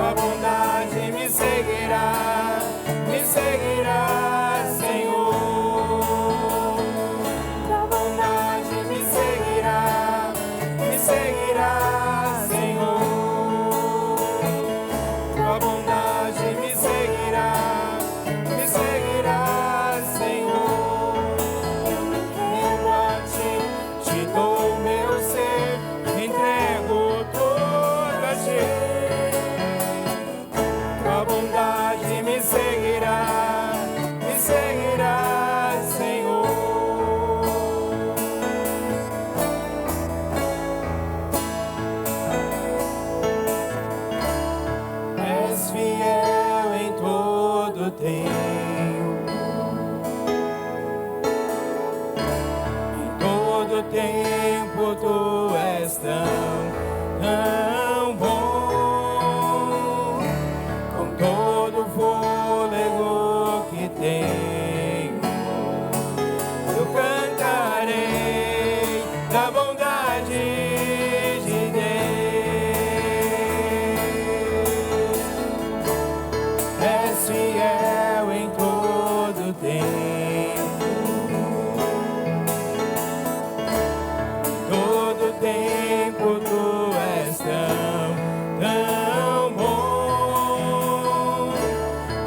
tua bondade me seguirá, Senhor. Tua bondade me seguirá, Senhor. Tua bondade me seguirá, Senhor. Eu me rendo a ti, te dou o meu ser, entrego tudo a ti. Tua bondade me seguirá, Senhor. És fiel em todo tempo, em todo tempo tu és tão bom, com todo o fôlego que tenho, eu cantarei da bondade de Deus. És fiel em todo tempo, todo tempo tu és tão bom,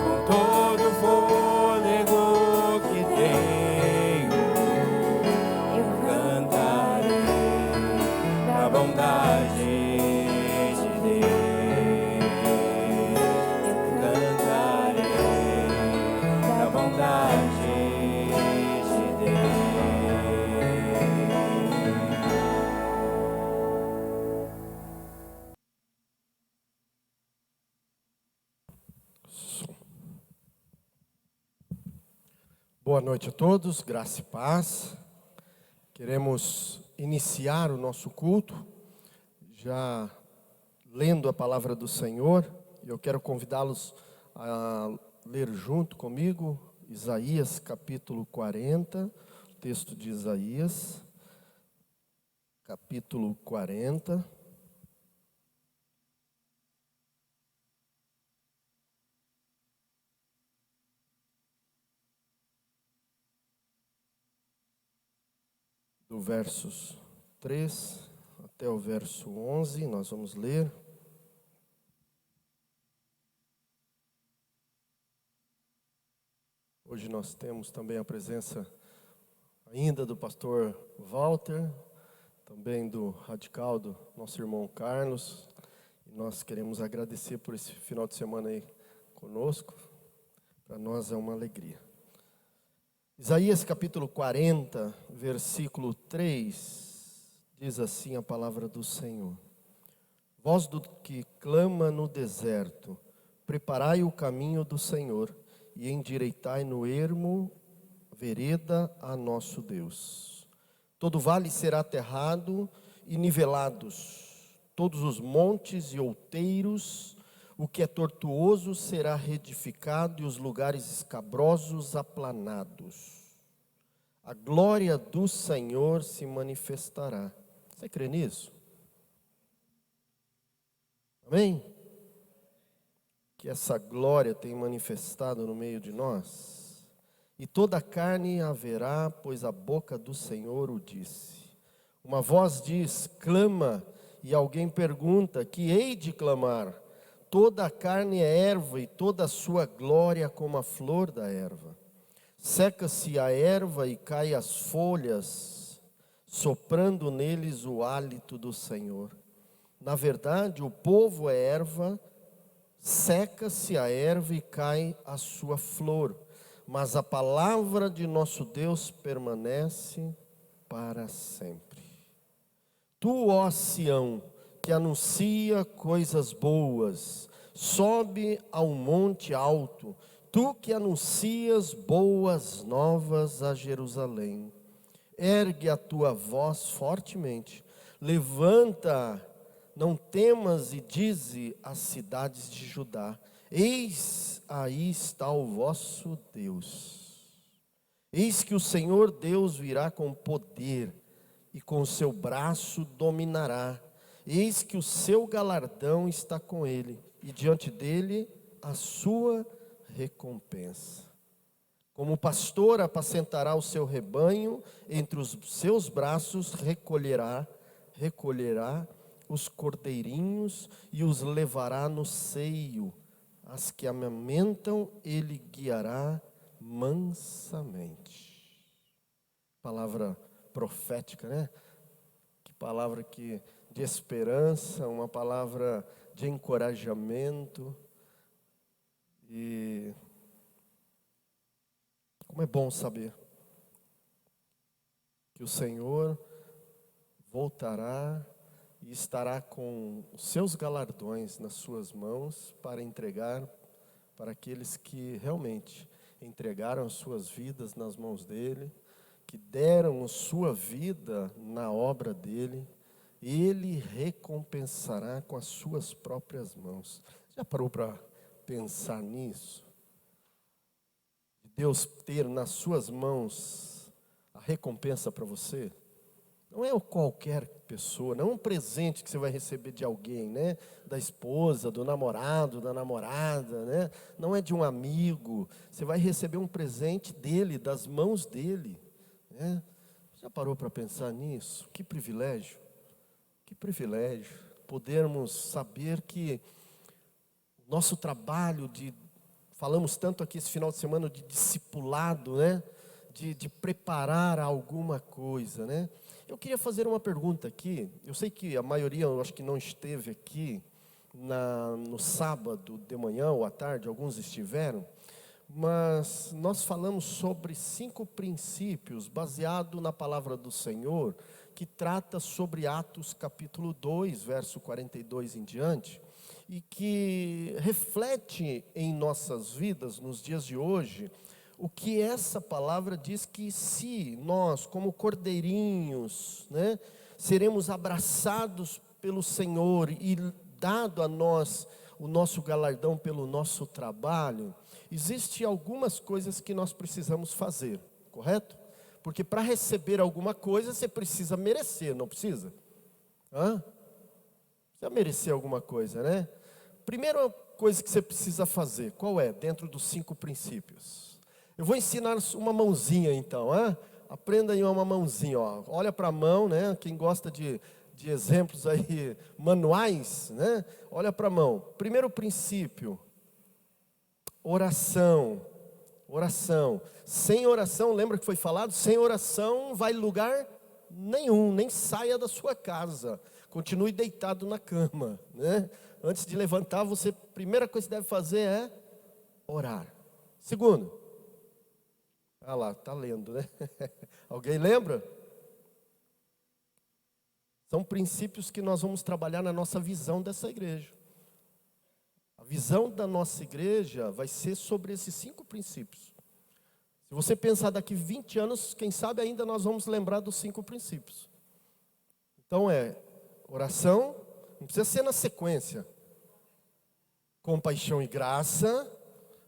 com todo o fôlego que tenho, eu cantarei da bondade de Deus. Eu cantarei da bondade de Deus. Boa noite a todos, graça e paz. Queremos iniciar o nosso culto, já lendo a palavra do Senhor. Eu quero convidá-los a ler junto comigo Isaías capítulo 40, o texto de Isaías, capítulo 40. Do versos 3 até o verso 11, nós vamos ler. Hoje nós temos também a presença ainda do pastor Walter, também do radical do nosso irmão Carlos. E nós queremos agradecer por esse final de semana aí conosco. Para nós é uma alegria. Isaías capítulo 40, versículo 3, diz assim a palavra do Senhor: Voz do que clama no deserto, preparai o caminho do Senhor, e endireitai no ermo vereda a nosso Deus. Todo vale será aterrado e nivelados, todos os montes e outeiros, o que é tortuoso será reedificado e os lugares escabrosos aplanados. A glória do Senhor se manifestará. Você crê nisso? Amém? Que essa glória tem manifestado no meio de nós. E toda a carne haverá, pois a boca do Senhor o disse. Uma voz diz, clama, e alguém pergunta, que hei de clamar? Toda a carne é erva e toda a sua glória como a flor da erva. Seca-se a erva e cai as folhas, soprando neles o hálito do Senhor. Na verdade, o povo é erva, seca-se a erva e cai a sua flor. Mas a palavra de nosso Deus permanece para sempre. Tu, ó Sião, que anuncia coisas boas, sobe ao monte alto, tu que anuncias boas novas a Jerusalém. Ergue a tua voz fortemente, levanta, não temas, e dize às cidades de Judá, eis aí está o vosso Deus. Eis que o Senhor Deus virá com poder, e com seu braço dominará, Eis que o seu galardão está com ele, e diante dele a sua recompensa. Como o pastor apacentará o seu rebanho, entre os seus braços recolherá os cordeirinhos e os levará no seio. As que amamentam, ele guiará mansamente. Palavra profética, né? Que palavra de esperança, uma palavra de encorajamento. E como é bom saber que o Senhor voltará e estará com os seus galardões nas suas mãos para entregar para aqueles que realmente entregaram as suas vidas nas mãos dele, que deram a sua vida na obra dele. Ele recompensará com as suas próprias mãos. Já parou para pensar nisso? Deus ter nas suas mãos a recompensa para você? Não é qualquer pessoa, não é um presente que você vai receber de alguém, né? Da esposa, do namorado, da namorada, né? Não é de um amigo. Você vai receber um presente dele, das mãos dele, né? Já parou para pensar nisso? Que privilégio podermos saber que o nosso trabalho falamos tanto aqui esse final de semana de discipulado, né? De preparar alguma coisa, né? Eu queria fazer uma pergunta aqui. Eu sei que a maioria, eu acho que não esteve aqui no sábado de manhã ou à tarde, alguns estiveram, mas nós falamos sobre 5 princípios baseado na palavra do Senhor, que trata sobre Atos capítulo 2, verso 42 em diante, e que reflete em nossas vidas, nos dias de hoje, o que essa palavra diz que se nós, como cordeirinhos, né, seremos abraçados pelo Senhor e dado a nós o nosso galardão pelo nosso trabalho, existem algumas coisas que nós precisamos fazer, correto? Porque para receber alguma coisa você precisa merecer, não precisa? Precisa merecer alguma coisa, né? Primeira coisa que você precisa fazer, qual é? Dentro dos 5 princípios. Eu vou ensinar uma mãozinha então, aprenda aí uma mãozinha, ó. Olha para a mão, né? Quem gosta de exemplos aí, manuais, né? Olha para a mão. Primeiro princípio, oração. Oração. Sem oração, lembra que foi falado? Sem oração não vai lugar nenhum, nem saia da sua casa. Continue deitado na cama, né? Antes de levantar, a primeira coisa que deve fazer é orar. Segundo, lá, está lendo, né? Alguém lembra? São princípios que nós vamos trabalhar na nossa visão dessa igreja. A visão da nossa igreja vai ser sobre esses 5 princípios. Se você pensar daqui 20 anos, quem sabe ainda nós vamos lembrar dos 5 princípios. Então oração, não precisa ser na sequência. Compaixão e graça.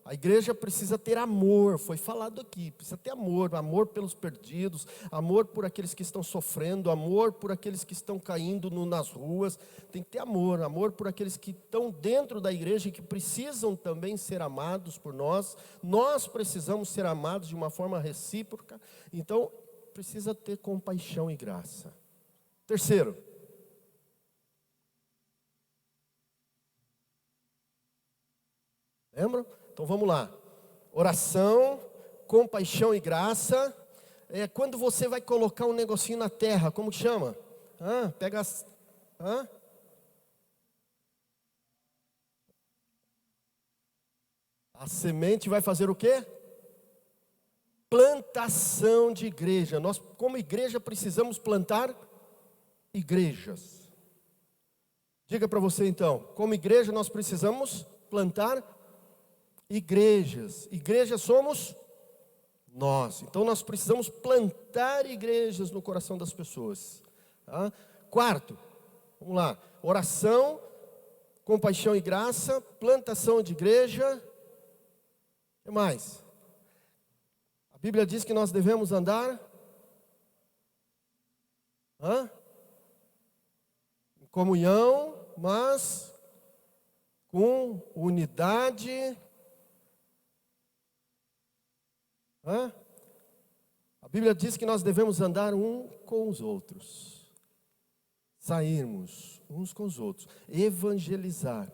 A igreja precisa ter amor, foi falado aqui, precisa ter amor, amor pelos perdidos, amor por aqueles que estão sofrendo, amor por aqueles que estão caindo nas ruas, tem que ter amor, amor por aqueles que estão dentro da igreja e que precisam também ser amados por nós precisamos ser amados de uma forma recíproca, então precisa ter compaixão e graça. Terceiro, lembram? Então vamos lá, oração, compaixão e graça, é quando você vai colocar um negocinho na terra, como que chama? Pega as... A semente vai fazer o quê? Plantação de igreja. Nós como igreja precisamos plantar igrejas. Diga para você então, como igreja nós precisamos plantar igrejas. Igrejas somos nós. Então nós precisamos plantar igrejas no coração das pessoas. Tá? Quarto, vamos lá. Oração, compaixão e graça, plantação de igreja. O que mais? A Bíblia diz que nós devemos andar em comunhão, mas com unidade. A Bíblia diz que nós devemos andar um com os outros, sairmos uns com os outros, evangelizar.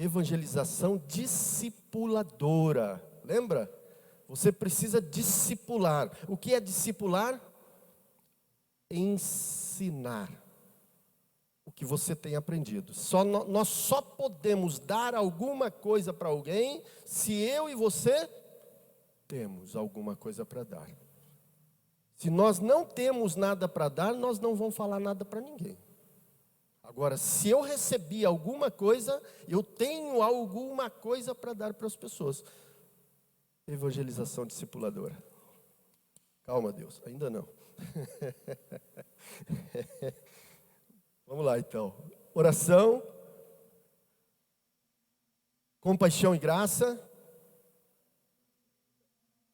Evangelização discipuladora. Lembra? Você precisa discipular. O que é discipular? Ensinar o que você tem aprendido. Nós só podemos dar alguma coisa para alguém se eu e você temos alguma coisa para dar. Se nós não temos nada para dar, nós não vamos falar nada para ninguém. Agora, se eu recebi alguma coisa, eu tenho alguma coisa para dar para as pessoas. Evangelização discipuladora. Calma, Deus, ainda não. Vamos lá, então. Oração, compaixão e graça,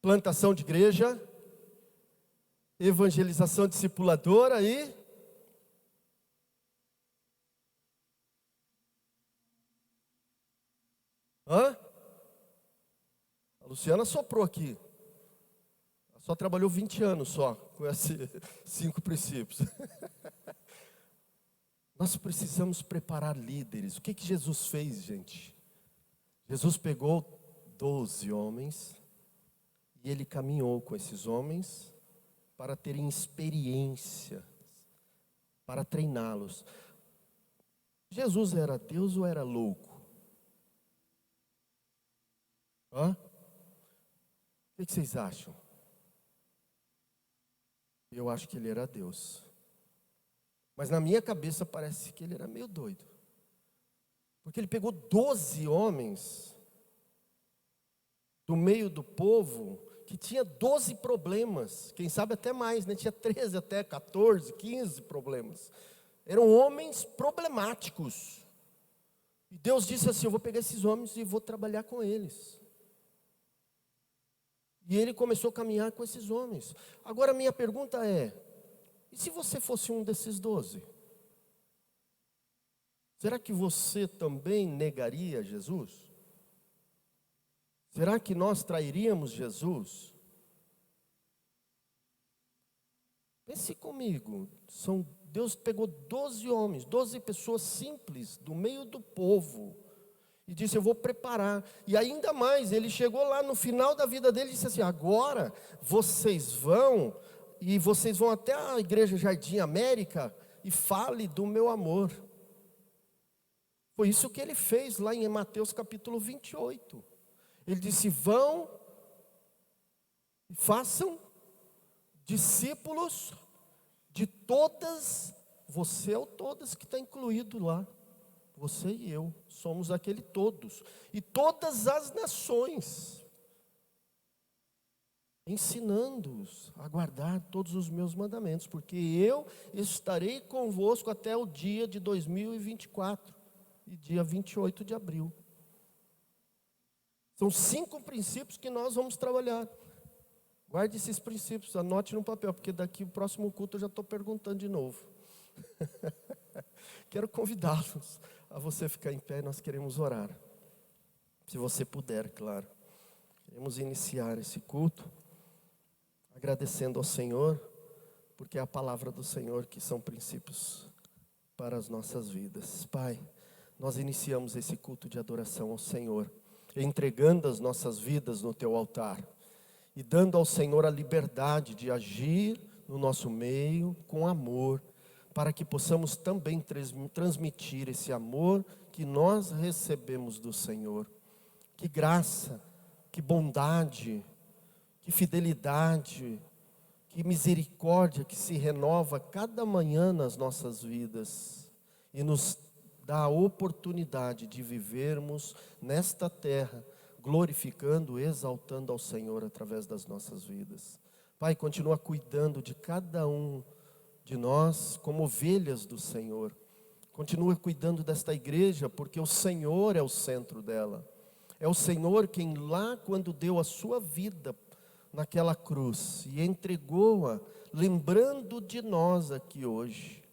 plantação de igreja, evangelização discipuladora e a Luciana soprou aqui. Ela só trabalhou 20 anos só com esses 5 princípios. Nós precisamos preparar líderes. O que Jesus fez, gente? Jesus pegou 12 homens e ele caminhou com esses homens para terem experiência, para treiná-los. Jesus era Deus ou era louco? O que vocês acham? Eu acho que ele era Deus. Mas na minha cabeça parece que ele era meio doido. Porque ele pegou 12 homens do meio do povo que tinha 12 problemas. Quem sabe até mais, né? Tinha 13 até 14, 15 problemas. Eram homens problemáticos. E Deus disse assim: eu vou pegar esses homens e vou trabalhar com eles. E ele começou a caminhar com esses homens. Agora a minha pergunta é: e se você fosse um desses 12? Será que você também negaria Jesus? Será que nós trairíamos Jesus? Pense comigo. Deus pegou 12 homens, 12 pessoas simples do meio do povo. E disse: eu vou preparar. E ainda mais, ele chegou lá no final da vida dele e disse assim: agora vocês vão, e vocês vão até a igreja Jardim América e fale do meu amor. Foi isso que ele fez lá em Mateus capítulo 28. Ele disse: vão e façam discípulos de todas, você é o todas que está incluído lá. Você e eu somos aquele todos. E todas as nações, ensinando-os a guardar todos os meus mandamentos, porque eu estarei convosco até o dia de 2024, e dia 28 de abril. São 5 princípios que nós vamos trabalhar. Guarde esses princípios, anote no papel, porque daqui o próximo culto eu já estou perguntando de novo. Quero convidá-los a você ficar em pé, nós queremos orar. Se você puder, claro. Queremos iniciar esse culto agradecendo ao Senhor, porque é a palavra do Senhor que são princípios para as nossas vidas. Pai, nós iniciamos esse culto de adoração ao Senhor, entregando as nossas vidas no Teu altar e dando ao Senhor a liberdade de agir no nosso meio com amor, para que possamos também transmitir esse amor que nós recebemos do Senhor. Que graça, que bondade, que fidelidade, que misericórdia que se renova cada manhã nas nossas vidas e nos dá a oportunidade de vivermos nesta terra, glorificando, exaltando ao Senhor através das nossas vidas. Pai, continua cuidando de cada um de nós como ovelhas do Senhor. Continua cuidando desta igreja, porque o Senhor é o centro dela. É o Senhor quem lá, quando deu a sua vida naquela cruz e entregou-a, lembrando de nós aqui hoje,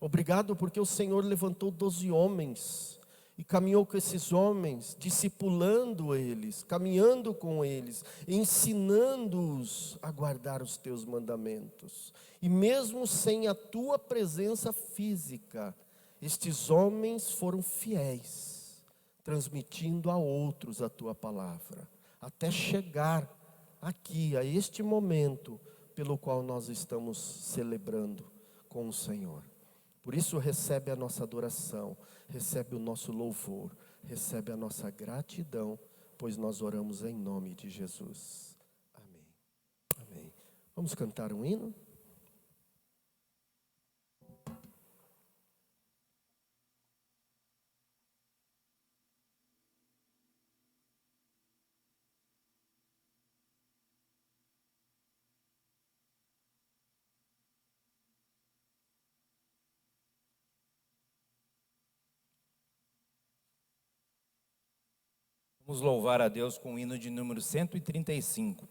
Obrigado porque o Senhor levantou 12 homens e caminhou com esses homens, discipulando eles, caminhando com eles, ensinando-os a guardar os teus mandamentos. E mesmo sem a tua presença física, estes homens foram fiéis, transmitindo a outros a tua palavra, até chegar aqui, a este momento pelo qual nós estamos celebrando com o Senhor. Por isso recebe a nossa adoração, recebe o nosso louvor, recebe a nossa gratidão, pois nós oramos em nome de Jesus. Amém. Amém. Vamos cantar um hino? Vamos louvar a Deus com o hino de número 135.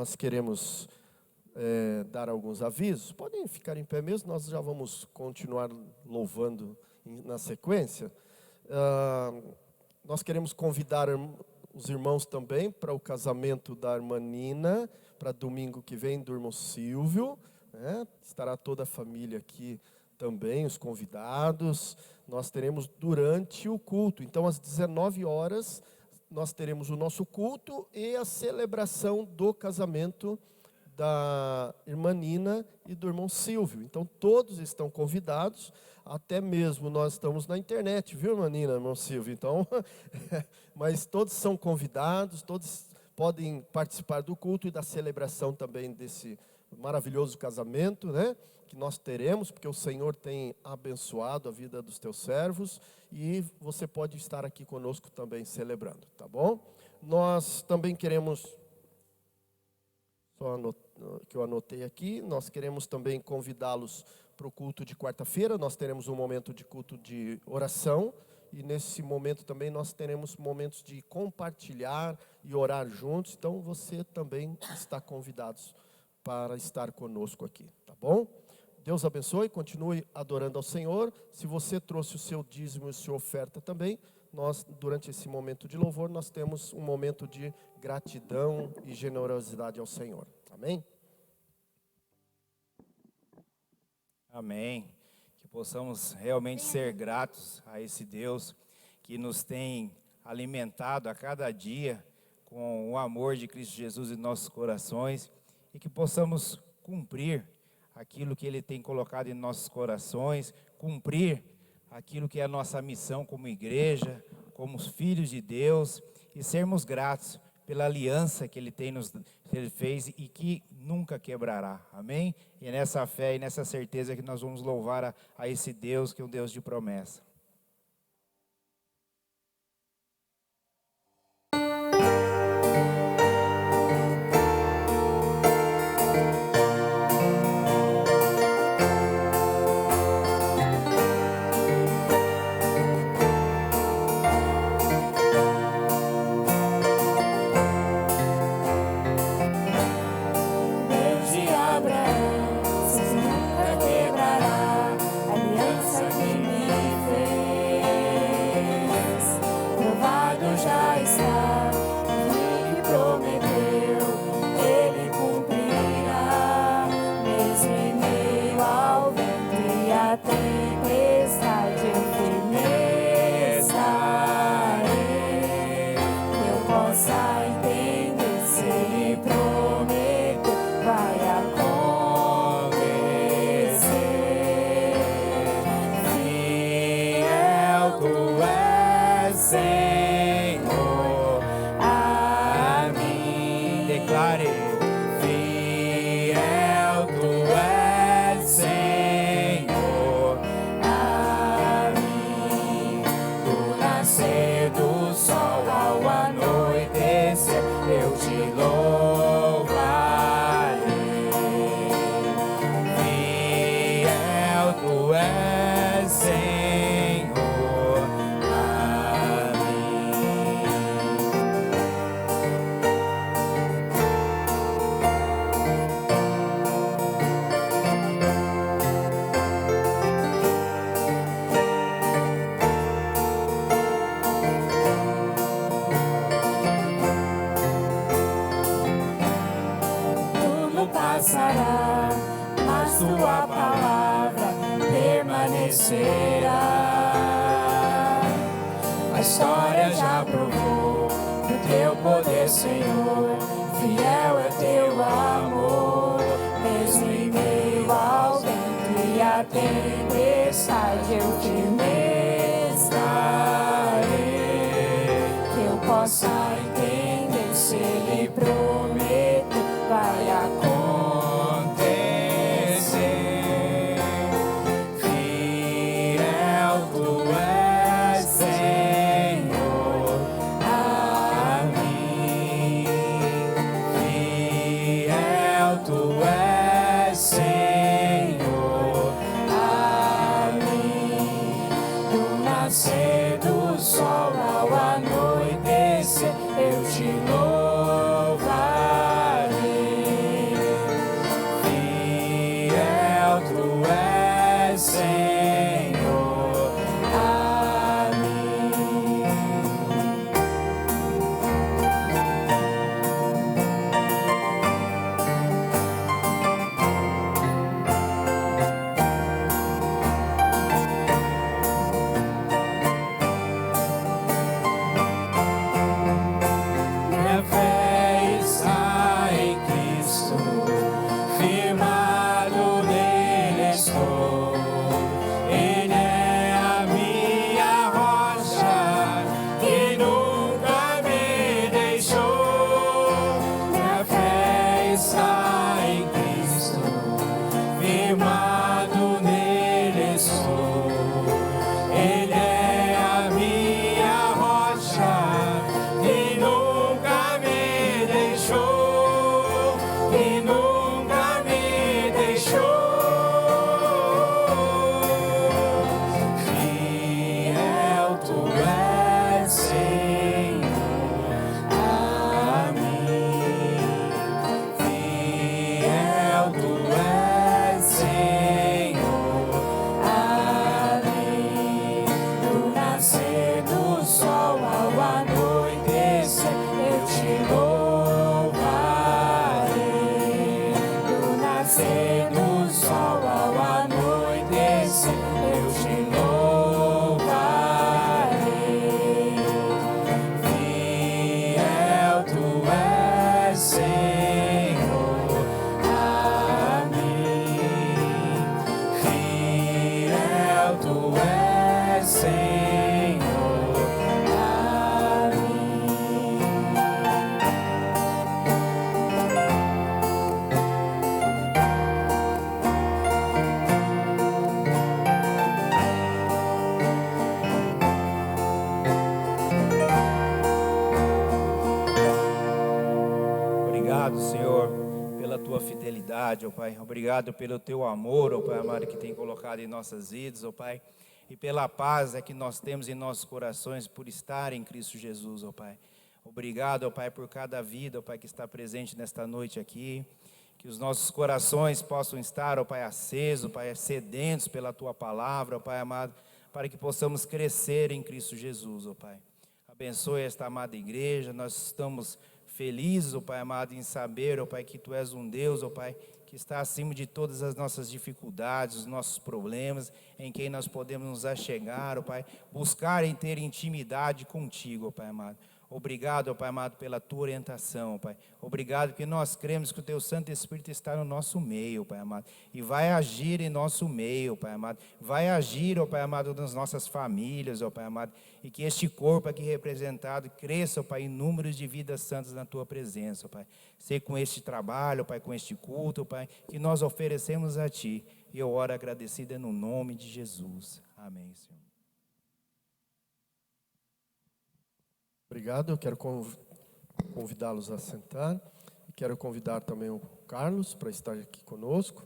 Nós queremos dar alguns avisos. Podem ficar em pé mesmo, nós já vamos continuar louvando na sequência. Nós queremos convidar os irmãos também para o casamento da irmã Nina, para domingo que vem, do irmão Silvio, né? Estará toda a família aqui também, os convidados. Nós teremos durante o culto, então às 19 horas, nós teremos o nosso culto e a celebração do casamento da irmã Nina e do irmão Silvio. Então todos estão convidados, até mesmo nós estamos na internet, viu, irmã Nina, irmão Silvio? Então, mas todos são convidados, todos podem participar do culto e da celebração também desse maravilhoso casamento, né? Que nós teremos, porque o Senhor tem abençoado a vida dos teus servos, e você pode estar aqui conosco também celebrando, tá bom? Nós também queremos, que eu anotei aqui, nós queremos também convidá-los para o culto de quarta-feira. Nós teremos um momento de culto de oração, e nesse momento também nós teremos momentos de compartilhar e orar juntos. Então você também está convidado para estar conosco aqui, tá bom? Deus abençoe, continue adorando ao Senhor. Se você trouxe o seu dízimo e a sua oferta também, nós, durante esse momento de louvor, nós temos um momento de gratidão e generosidade ao Senhor. Amém? Amém. Que possamos realmente ser gratos a esse Deus que nos tem alimentado a cada dia com o amor de Cristo Jesus em nossos corações e que possamos cumprir aquilo que Ele tem colocado em nossos corações, cumprir aquilo que é a nossa missão como igreja, como filhos de Deus, e sermos gratos pela aliança que Ele fez e que nunca quebrará, amém? E é nessa fé e nessa certeza que nós vamos louvar a esse Deus que é um Deus de promessa. Passará, mas tua palavra permanecerá. A história já provou do teu poder, Senhor. Fiel é teu amor, mesmo em meio ao vento e à tempestade eu firme estarei. Que eu possa entender se Ele prometeu, vai acontecer. Fiel tu és, Senhor, a mim. Fiel tu és, Senhor, a mim. Do nascer do sol ao anoitecer, eu te louvarei. tua fidelidade, ó Pai. Obrigado pelo teu amor, ó Pai amado, que tem colocado em nossas vidas, ó Pai. E pela paz que nós temos em nossos corações por estar em Cristo Jesus, ó Pai. Obrigado, ó Pai, por cada vida, ó Pai, que está presente nesta noite aqui. Que os nossos corações possam estar, ó Pai, acesos, ó Pai, sedentos pela tua palavra, ó Pai amado, para que possamos crescer em Cristo Jesus, ó Pai. Abençoe esta amada igreja. Nós estamos felizes, ó Pai amado, em saber, ó Pai, que Tu és um Deus, ó Pai, que está acima de todas as nossas dificuldades, os nossos problemas, em quem nós podemos nos achegar, ó Pai, buscar em ter intimidade contigo, ó Pai amado. Obrigado, ó Pai amado, pela Tua orientação, ó Pai. Obrigado porque nós cremos que o Teu Santo Espírito está no nosso meio, ó Pai amado. E vai agir em nosso meio, ó Pai amado. Vai agir, ó Pai amado, nas nossas famílias, ó Pai amado. E que este corpo aqui representado cresça, ó Pai, em números de vidas santas na Tua presença, ó Pai. Ser com este trabalho, ó Pai, com este culto, ó Pai, que nós oferecemos a Ti. E eu oro agradecida no nome de Jesus. Amém, Senhor. Obrigado, eu quero convidá-los a sentar e quero convidar também o Carlos para estar aqui conosco.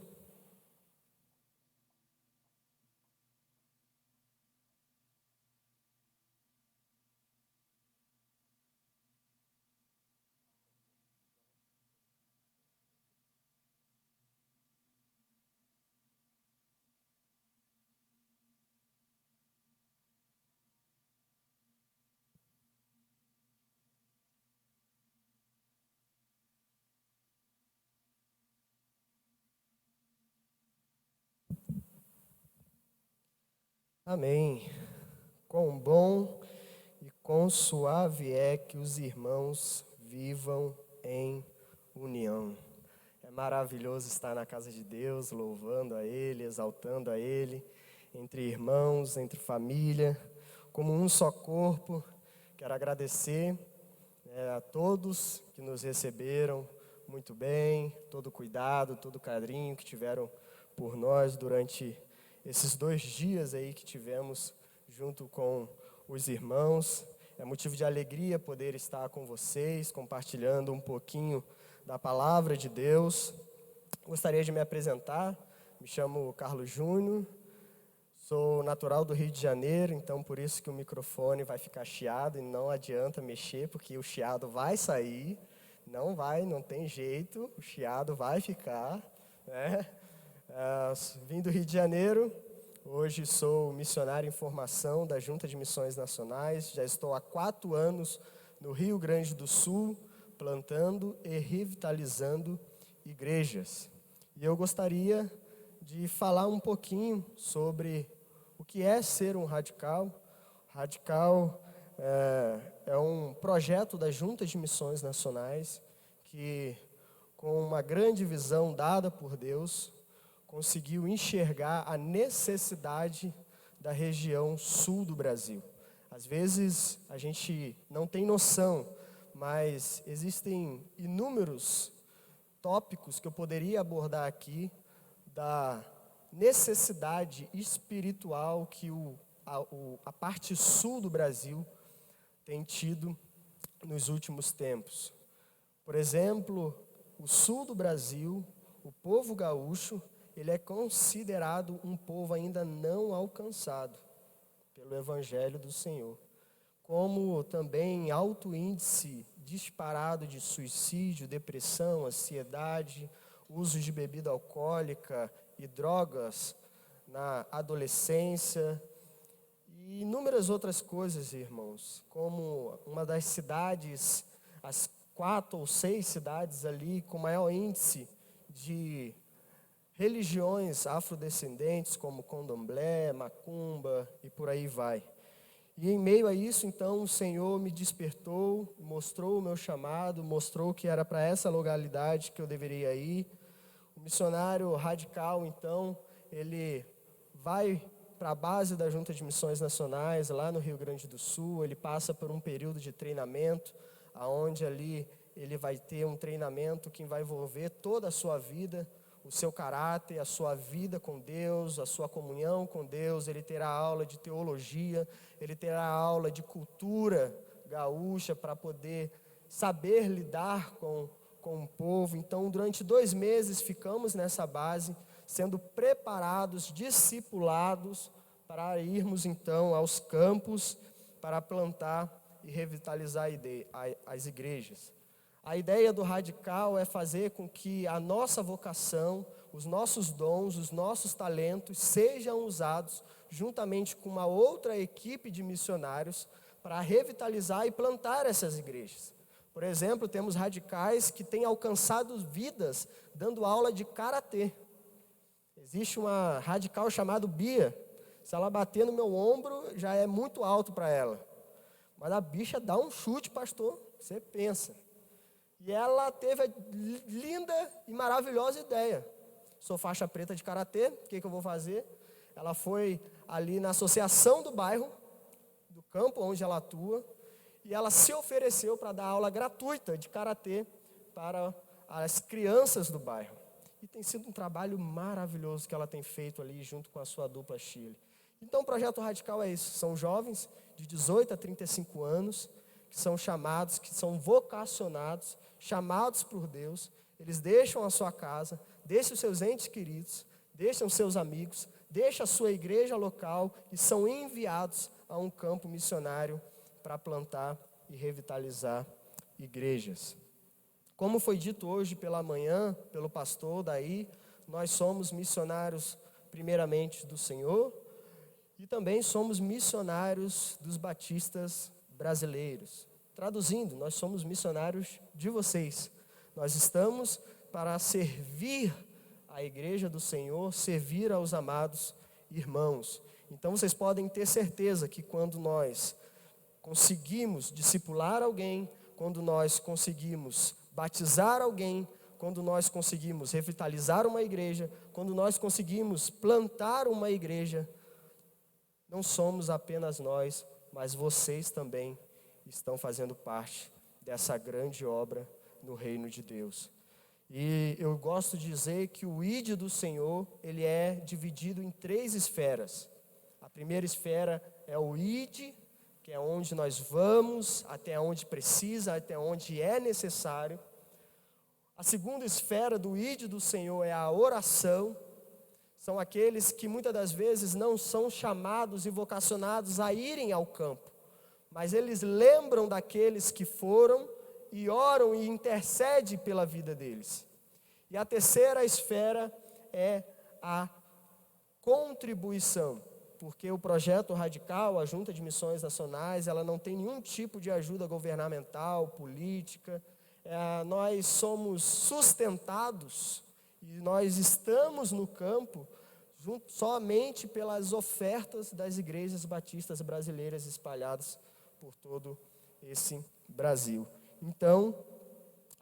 Amém. Quão bom e quão suave é que os irmãos vivam em união. É maravilhoso estar na casa de Deus, louvando a Ele, exaltando a Ele, entre irmãos, entre família, como um só corpo. Quero agradecer a todos que nos receberam muito bem, todo o cuidado, todo o carinho que tiveram por nós durante esses 2 dias aí que tivemos junto com os irmãos. É motivo de alegria poder estar com vocês, compartilhando um pouquinho da palavra de Deus. Gostaria de me apresentar. Me chamo Carlos Júnior, sou natural do Rio de Janeiro, então por isso que o microfone vai ficar chiado e não adianta mexer, porque o chiado vai sair. Não tem jeito, o chiado vai ficar, né? Vim do Rio de Janeiro, hoje sou missionário em formação da Junta de Missões Nacionais, já estou há 4 anos no Rio Grande do Sul, plantando e revitalizando igrejas. E eu gostaria de falar um pouquinho sobre o que é ser um radical. Radical é um projeto da Junta de Missões Nacionais que, com uma grande visão dada por Deus, conseguiu enxergar a necessidade da região sul do Brasil. Às vezes a gente não tem noção, mas existem inúmeros tópicos que eu poderia abordar aqui da necessidade espiritual que a parte sul do Brasil tem tido nos últimos tempos. Por exemplo, o sul do Brasil, o povo gaúcho, ele é considerado um povo ainda não alcançado pelo Evangelho do Senhor. Como também alto índice disparado de suicídio, depressão, ansiedade, uso de bebida alcoólica e drogas na adolescência e inúmeras outras coisas, irmãos. Como uma das cidades, as 4 ou 6 cidades ali com maior índice de religiões afrodescendentes, como candomblé, macumba e por aí vai. E em meio a isso, então, o Senhor me despertou, mostrou o meu chamado, mostrou que era para essa localidade que eu deveria ir. O missionário radical, então, ele vai para a base da Junta de Missões Nacionais, lá no Rio Grande do Sul. Ele passa por um período de treinamento, onde ali ele vai ter um treinamento que vai envolver toda a sua vida, o seu caráter, a sua vida com Deus, a sua comunhão com Deus. Ele terá aula de teologia, ele terá aula de cultura gaúcha para poder saber lidar com com o povo. Então, durante 2 meses ficamos nessa base, sendo preparados, discipulados, para irmos então aos campos para plantar e revitalizar as igrejas. A ideia do Radical é fazer com que a nossa vocação, os nossos dons, os nossos talentos sejam usados juntamente com uma outra equipe de missionários para revitalizar e plantar essas igrejas. Por exemplo, temos radicais que têm alcançado vidas dando aula de karatê. Existe uma radical chamada Bia. Se ela bater no meu ombro, já é muito alto para ela. Mas a bicha dá um chute, pastor, você pensa. E ela teve a linda e maravilhosa ideia. Sou faixa preta de karatê, o que eu vou fazer? Ela foi ali na associação do bairro, do campo onde ela atua, e ela se ofereceu para dar aula gratuita de karatê para as crianças do bairro. E tem sido um trabalho maravilhoso que ela tem feito ali junto com a sua dupla Chile. Então o Projeto Radical é isso, são jovens de 18 a 35 anos, que são chamados, que são vocacionados, chamados por Deus. Eles deixam a sua casa, deixam os seus entes queridos, deixam seus amigos, deixam a sua igreja local e são enviados a um campo missionário para plantar e revitalizar igrejas. Como foi dito hoje pela manhã, pelo pastor daí, nós somos missionários primeiramente do Senhor e também somos missionários dos batistas brasileiros. Traduzindo, nós somos missionários de vocês. Nós estamos para servir a igreja do Senhor, servir aos amados irmãos. Então vocês podem ter certeza que quando nós conseguimos discipular alguém, quando nós conseguimos batizar alguém, quando nós conseguimos revitalizar uma igreja, quando nós conseguimos plantar uma igreja, não somos apenas nós, mas vocês também estão fazendo parte dessa grande obra no reino de Deus. E eu gosto de dizer que o ID do Senhor, ele é dividido em 3 esferas. A primeira esfera é o ID, que é onde nós vamos, até onde precisa, até onde é necessário. A segunda esfera do ID do Senhor é a oração. São aqueles que muitas das vezes não são chamados e vocacionados a irem ao campo, mas eles lembram daqueles que foram e oram e intercedem pela vida deles. E a terceira esfera é a contribuição, porque o Projeto Radical, a Junta de Missões Nacionais, ela não tem nenhum tipo de ajuda governamental, política. Nós somos sustentados e nós estamos no campo somente pelas ofertas das igrejas batistas brasileiras espalhadas por todo esse Brasil. Então,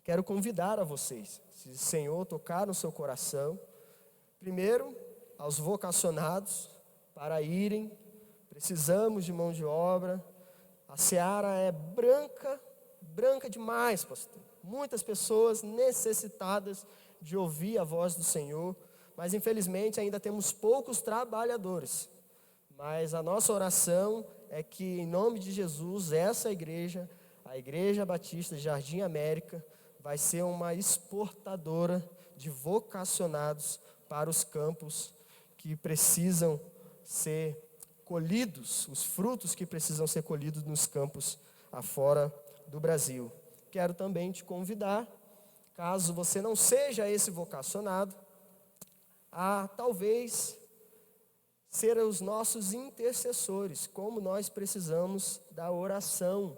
quero convidar a vocês, se o Senhor tocar no seu coração, primeiro, aos vocacionados, para irem, precisamos de mão de obra, a seara é branca demais, pastor. Muitas pessoas necessitadas de ouvir a voz do Senhor, mas infelizmente ainda temos poucos trabalhadores. Mas a nossa oração é que, em nome de Jesus, essa igreja, a Igreja Batista Jardim América, vai ser uma exportadora de vocacionados para os campos que precisam ser colhidos, os frutos que precisam ser colhidos nos campos afora do Brasil. Quero também te convidar, caso você não seja esse vocacionado, a talvez ser os nossos intercessores, como nós precisamos da oração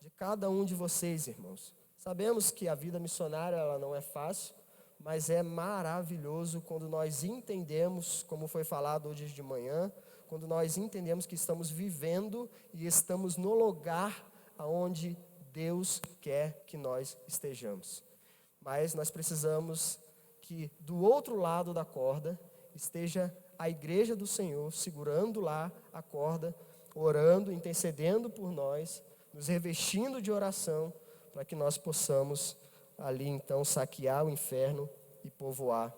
de cada um de vocês, irmãos. Sabemos que a vida missionária ela não é fácil, mas é maravilhoso quando nós entendemos, como foi falado hoje de manhã, quando nós entendemos que estamos vivendo e estamos no lugar aonde Deus quer que nós estejamos. Mas nós precisamos que do outro lado da corda esteja a igreja do Senhor, segurando lá a corda, orando, intercedendo por nós, nos revestindo de oração, para que nós possamos ali então saquear o inferno e povoar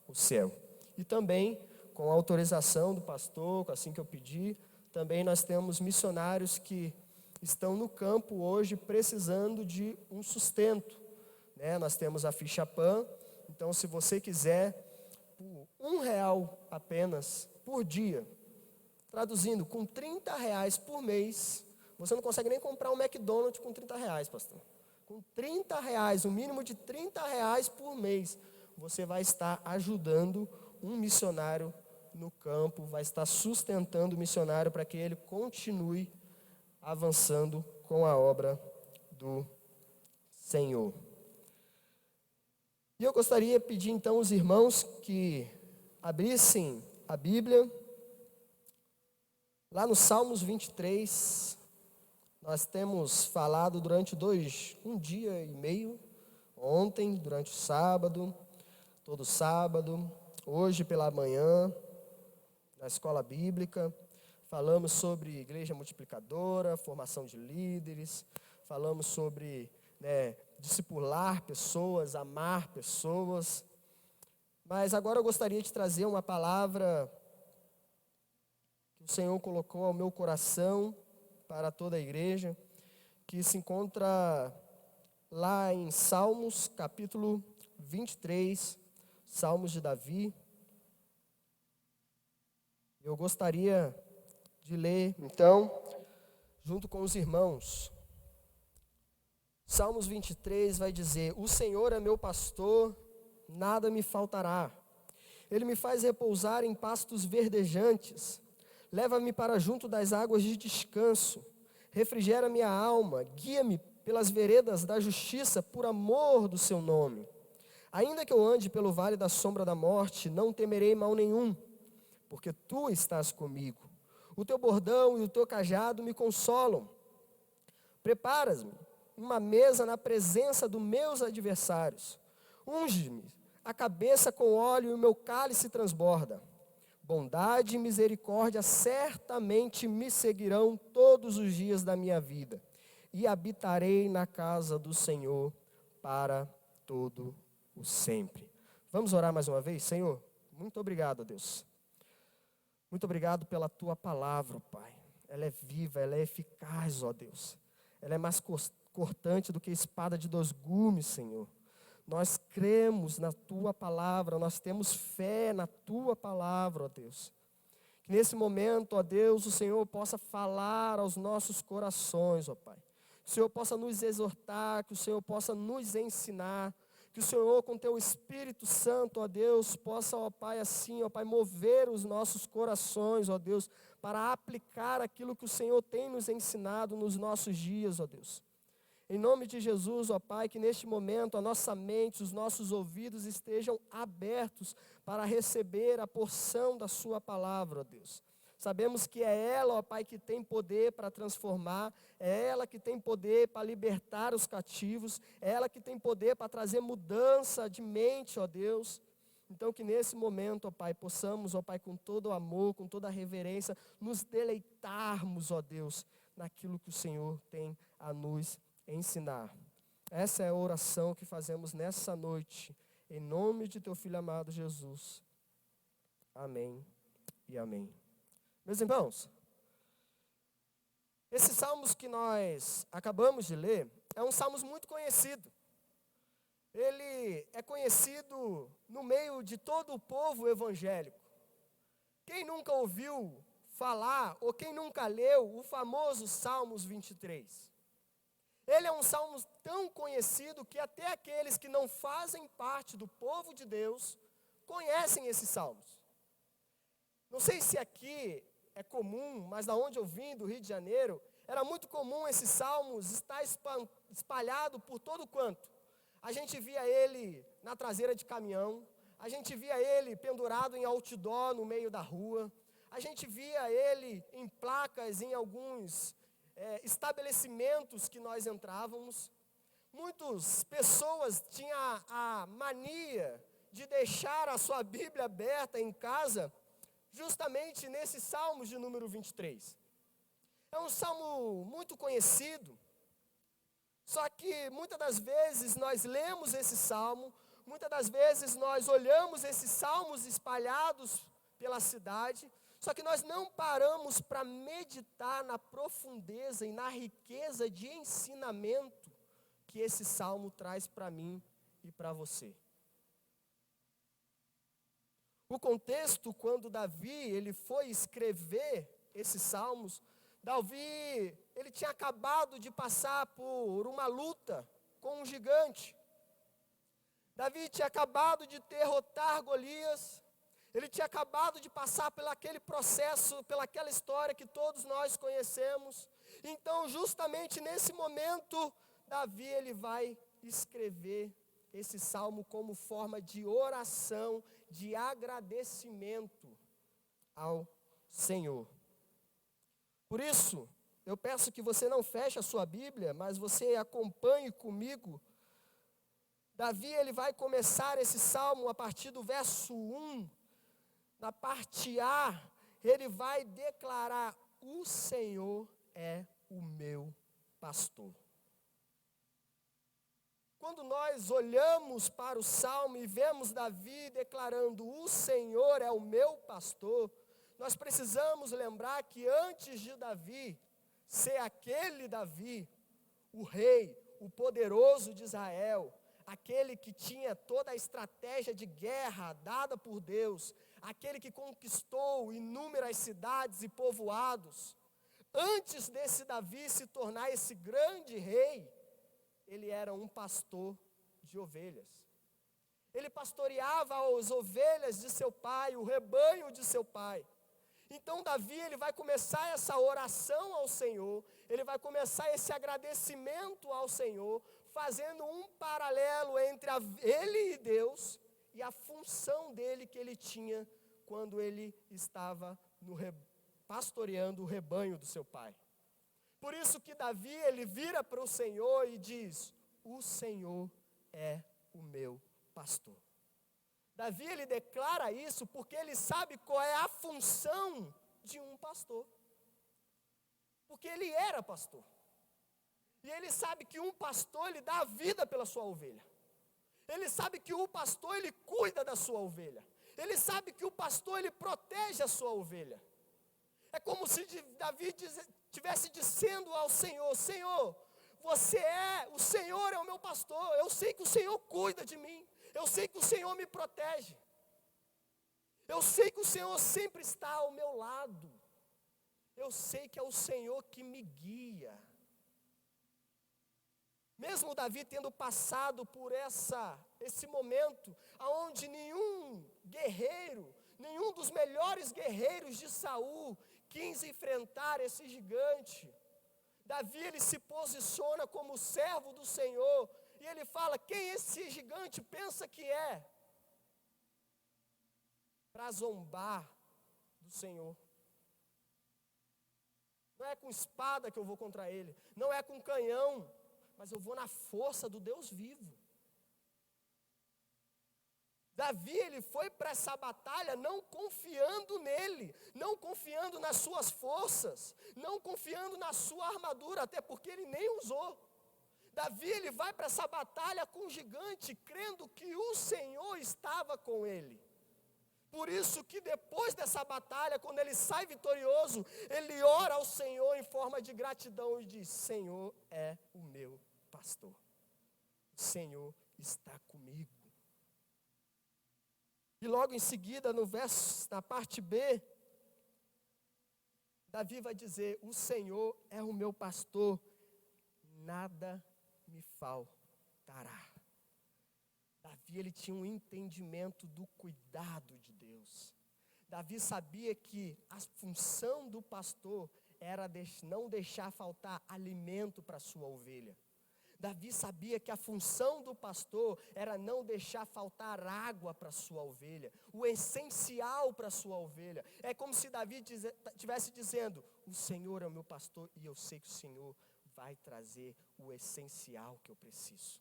o céu. E também, com a autorização do pastor, assim que eu pedi, também nós temos missionários que estão no campo hoje precisando de um sustento. né? Nós temos a ficha PAN. Então, se você quiser, por R$1 apenas por dia, traduzindo, com R$30 por mês, você não consegue nem comprar um McDonald's com R$30, pastor. Com R$30, um mínimo de R$30 por mês, você vai estar ajudando um missionário no campo, vai estar sustentando o missionário para que ele continue avançando com a obra do Senhor. E eu gostaria de pedir então aos irmãos que abrissem a Bíblia, lá no Salmos 23, nós temos falado durante um dia e meio, ontem, durante o sábado, todo sábado, hoje pela manhã, na escola bíblica, falamos sobre igreja multiplicadora, formação de líderes, falamos sobre discipular pessoas, amar pessoas. Mas agora eu gostaria de trazer uma palavra que o Senhor colocou ao meu coração para toda a igreja, que se encontra lá em Salmos, capítulo 23, Salmos de Davi. Eu gostaria de ler, então, junto com os irmãos. Salmos 23 vai dizer: o Senhor é meu pastor, nada me faltará. Ele me faz repousar em pastos verdejantes. Leva-me para junto das águas de descanso. Refrigera minha alma. Guia-me pelas veredas da justiça, por amor do seu nome. Ainda que eu ande pelo vale da sombra da morte, não temerei mal nenhum, porque tu estás comigo. O teu bordão e o teu cajado me consolam. Preparas-me uma mesa na presença dos meus adversários. Unge-me a cabeça com óleo e o meu cálice transborda. Bondade e misericórdia certamente me seguirão todos os dias da minha vida, e habitarei na casa do Senhor para todo o sempre. Vamos orar mais uma vez? Senhor, muito obrigado, Deus. Muito obrigado pela tua palavra, Pai. Ela é viva, ela é eficaz, ó Deus. Ela é mais cortante do que espada de 2 gumes, Senhor. Nós cremos na tua palavra, nós temos fé na tua palavra, ó Deus. Que nesse momento, ó Deus, o Senhor possa falar aos nossos corações, ó Pai. Que o Senhor possa nos exortar, que o Senhor possa nos ensinar. Que o Senhor, com teu Espírito Santo, ó Deus, possa, ó Pai, assim, ó Pai, mover os nossos corações, ó Deus, para aplicar aquilo que o Senhor tem nos ensinado nos nossos dias, ó Deus. Em nome de Jesus, ó Pai, que neste momento a nossa mente, os nossos ouvidos estejam abertos para receber a porção da sua palavra, ó Deus. Sabemos que é ela, ó Pai, que tem poder para transformar, é ela que tem poder para libertar os cativos, é ela que tem poder para trazer mudança de mente, ó Deus. Então que nesse momento, ó Pai, possamos, ó Pai, com todo o amor, com toda a reverência, nos deleitarmos, ó Deus, naquilo que o Senhor tem a nos ensinar. Essa é a oração que fazemos nessa noite, em nome de teu Filho amado Jesus. Amém e amém. Meus irmãos, esses salmos que nós acabamos de ler, é um salmo muito conhecido. Ele é conhecido no meio de todo o povo evangélico. Quem nunca ouviu falar, ou quem nunca leu o famoso Salmos 23? Ele é um salmo tão conhecido que até aqueles que não fazem parte do povo de Deus conhecem esses salmos. Não sei se aqui é comum, mas da onde eu vim, do Rio de Janeiro, era muito comum esses salmos estar espalhado por todo quanto. A gente via ele na traseira de caminhão, a gente via ele pendurado em outdoor no meio da rua, a gente via ele em placas em alguns estabelecimentos que nós entrávamos. Muitas pessoas tinham a mania de deixar a sua Bíblia aberta em casa, justamente nesse Salmos de número 23. É um salmo muito conhecido, só que muitas das vezes nós lemos esse salmo, muitas das vezes nós olhamos esses salmos espalhados pela cidade, só que nós não paramos para meditar na profundeza e na riqueza de ensinamento que que esse salmo traz para mim e para você. O contexto, quando Davi ele foi escrever esses salmos, Davi ele tinha acabado de passar por uma luta com um gigante. Davi tinha acabado de derrotar Golias. Ele tinha acabado de passar pelaquele processo, pelaquela história que todos nós conhecemos. Então, justamente nesse momento, Davi ele vai escrever esse salmo como forma de oração, de agradecimento ao Senhor. Por isso, eu peço que você não feche a sua Bíblia, mas você acompanhe comigo. Davi ele vai começar esse salmo a partir do verso 1. Na parte A, ele vai declarar: o Senhor é o meu pastor. Quando nós olhamos para o salmo e vemos Davi declarando: o Senhor é o meu pastor, nós precisamos lembrar que antes de Davi ser aquele Davi, o rei, o poderoso de Israel, aquele que tinha toda a estratégia de guerra dada por Deus, aquele que conquistou inúmeras cidades e povoados, antes desse Davi se tornar esse grande rei, ele era um pastor de ovelhas. Ele pastoreava as ovelhas de seu pai, o rebanho de seu pai. Então Davi ele vai começar essa oração ao Senhor, ele vai começar esse agradecimento ao Senhor, fazendo um paralelo entre ele e Deus e a função dele que ele tinha quando ele estava pastoreando o rebanho do seu pai. Por isso que Davi ele vira para o Senhor e diz: o Senhor é o meu pastor. Davi ele declara isso porque ele sabe qual é a função de um pastor. Porque ele era pastor. E ele sabe que um pastor ele dá a vida pela sua ovelha. Ele sabe que o pastor ele cuida da sua ovelha. Ele sabe que o pastor ele protege a sua ovelha. É como se Davi estivesse dizendo ao Senhor: Senhor, o Senhor é o meu pastor. Eu sei que o Senhor cuida de mim. Eu sei que o Senhor me protege. Eu sei que o Senhor sempre está ao meu lado. Eu sei que é o Senhor que me guia. Mesmo Davi tendo passado por esse momento, onde nenhum guerreiro, nenhum dos melhores guerreiros de Saul quis enfrentar esse gigante, Davi ele se posiciona como servo do Senhor, e ele fala: quem esse gigante pensa que é? Para zombar do Senhor. Não é com espada que eu vou contra ele, não é com canhão, mas eu vou na força do Deus vivo. Davi ele foi para essa batalha não confiando nele, não confiando nas suas forças, não confiando na sua armadura, até porque ele nem usou. Davi ele vai para essa batalha com o gigante, crendo que o Senhor estava com ele. Por isso que depois dessa batalha, quando ele sai vitorioso, ele ora ao Senhor em forma de gratidão e diz: Senhor é o meu pastor. O Senhor está comigo. E logo em seguida, na parte B, Davi vai dizer: o Senhor é o meu pastor, nada me faltará. Davi ele tinha um entendimento do cuidado de Deus. Davi sabia que a função do pastor era não deixar faltar alimento para a sua ovelha. Davi sabia que a função do pastor era não deixar faltar água para a sua ovelha, o essencial para a sua ovelha. É como se Davi estivesse dizendo: o Senhor é o meu pastor e eu sei que o Senhor vai trazer o essencial que eu preciso.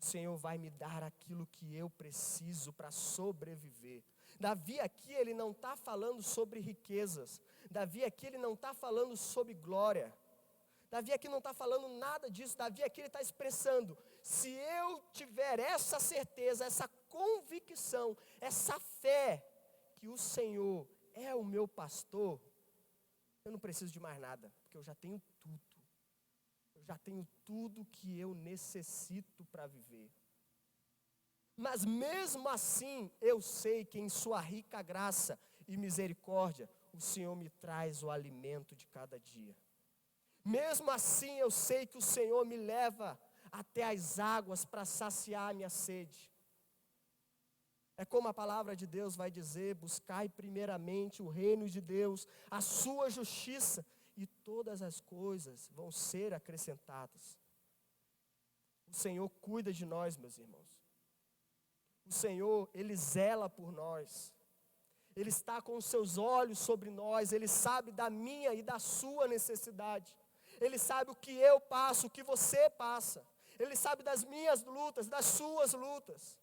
O Senhor vai me dar aquilo que eu preciso para sobreviver. Davi aqui ele não está falando sobre riquezas. Davi aqui ele não está falando sobre glória. Davi aqui não está falando nada disso. Davi aqui ele está expressando: se eu tiver essa certeza, essa convicção, essa fé que o Senhor é o meu pastor, eu não preciso de mais nada, porque eu já tenho tudo. Eu já tenho tudo que eu necessito para viver. Mas mesmo assim, eu sei que em sua rica graça e misericórdia, o Senhor me traz o alimento de cada dia. Mesmo assim, eu sei que o Senhor me leva até as águas para saciar a minha sede. É como a palavra de Deus vai dizer: buscai primeiramente o reino de Deus, a sua justiça, e todas as coisas vão ser acrescentadas. O Senhor cuida de nós, meus irmãos. O Senhor, Ele zela por nós. Ele está com os seus olhos sobre nós. Ele sabe da minha e da sua necessidade. Ele sabe o que eu passo, o que você passa. Ele sabe das minhas lutas, das suas lutas.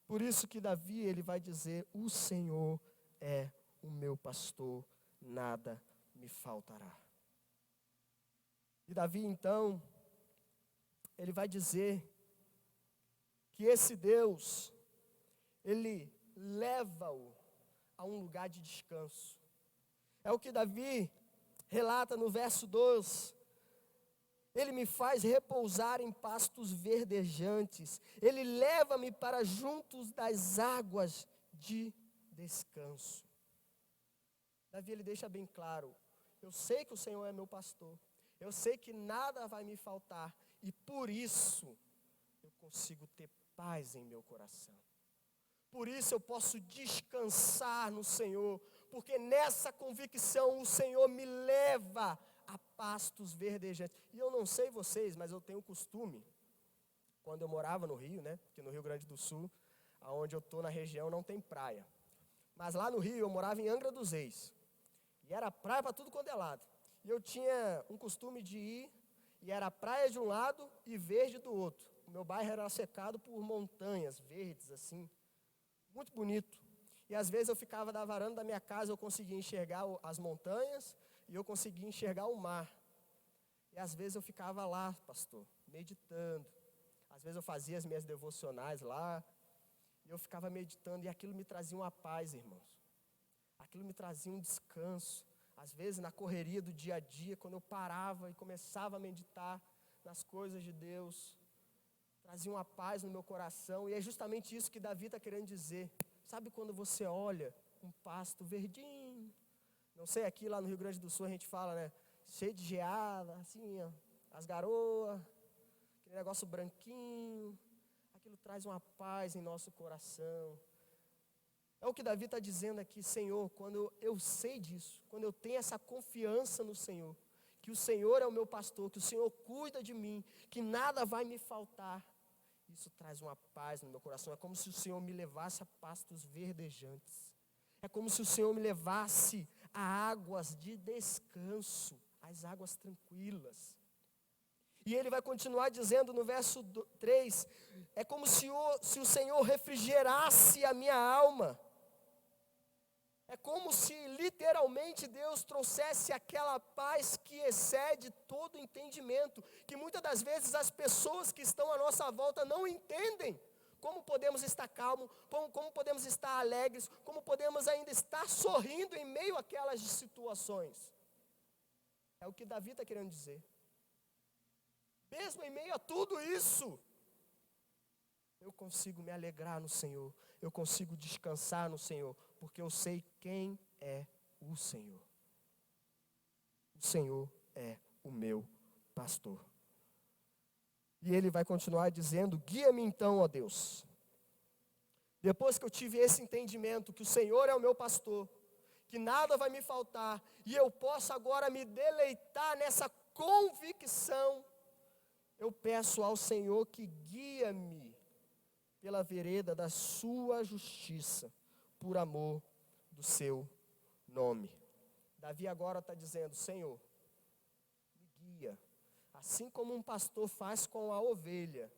Por isso que Davi, ele vai dizer: o Senhor é o meu pastor, nada me faltará. E Davi, então, ele vai dizer que esse Deus, ele leva-o a um lugar de descanso. É o que Davi relata no verso 2. Ele me faz repousar em pastos verdejantes. Ele leva-me para juntos das águas de descanso. Davi, ele deixa bem claro: eu sei que o Senhor é meu pastor. Eu sei que nada vai me faltar. E por isso, eu consigo ter paz em meu coração. Por isso eu posso descansar no Senhor, porque nessa convicção o Senhor me leva a pastos verdejantes. E eu não sei vocês, mas eu tenho costume, quando eu morava no Rio, né, porque no Rio Grande do Sul, onde eu estou na região, não tem praia. Mas lá no Rio eu morava em Angra dos Reis, e era praia para tudo quanto é lado. E eu tinha um costume de ir, e era praia de um lado e verde do outro. O meu bairro era cercado por montanhas verdes, assim, muito bonito. E às vezes eu ficava da varanda da minha casa, eu conseguia enxergar as montanhas e eu conseguia enxergar o mar. E às vezes eu ficava lá, pastor, meditando. Às vezes eu fazia as minhas devocionais lá e eu ficava meditando e aquilo me trazia uma paz, irmãos. Aquilo me trazia um descanso. Às vezes na correria do dia a dia, quando eu parava e começava a meditar nas coisas de Deus, trazia uma paz no meu coração. E é justamente isso que Davi está querendo dizer. Sabe quando você olha um pasto verdinho? Não sei, aqui lá no Rio Grande do Sul a gente fala, né? Cheio de geada, assim, ó, as garoas, aquele negócio branquinho. Aquilo traz uma paz em nosso coração. É o que Davi está dizendo aqui: Senhor, quando eu sei disso, quando eu tenho essa confiança no Senhor, que o Senhor é o meu pastor, que o Senhor cuida de mim, que nada vai me faltar, isso traz uma paz no meu coração. É como se o Senhor me levasse a pastos verdejantes. É como se o Senhor me levasse a águas de descanso, as águas tranquilas. E ele vai continuar dizendo no verso 3, é como se o Senhor refrigerasse a minha alma. É como se literalmente Deus trouxesse aquela paz que excede todo entendimento, que muitas das vezes as pessoas que estão à nossa volta não entendem. Como podemos estar calmos, como podemos estar alegres, como podemos ainda estar sorrindo em meio àquelas situações. É o que Davi está querendo dizer. Mesmo em meio a tudo isso, eu consigo me alegrar no Senhor, eu consigo descansar no Senhor, porque eu sei quem é o Senhor. O Senhor é o meu pastor. E ele vai continuar dizendo: guia-me então, ó Deus. Depois que eu tive esse entendimento, que o Senhor é o meu pastor, que nada vai me faltar, e eu posso agora me deleitar nessa convicção, eu peço ao Senhor que guia-me pela vereda da sua justiça, por amor do seu nome. Davi agora está dizendo: Senhor, me guia, assim como um pastor faz com a ovelha,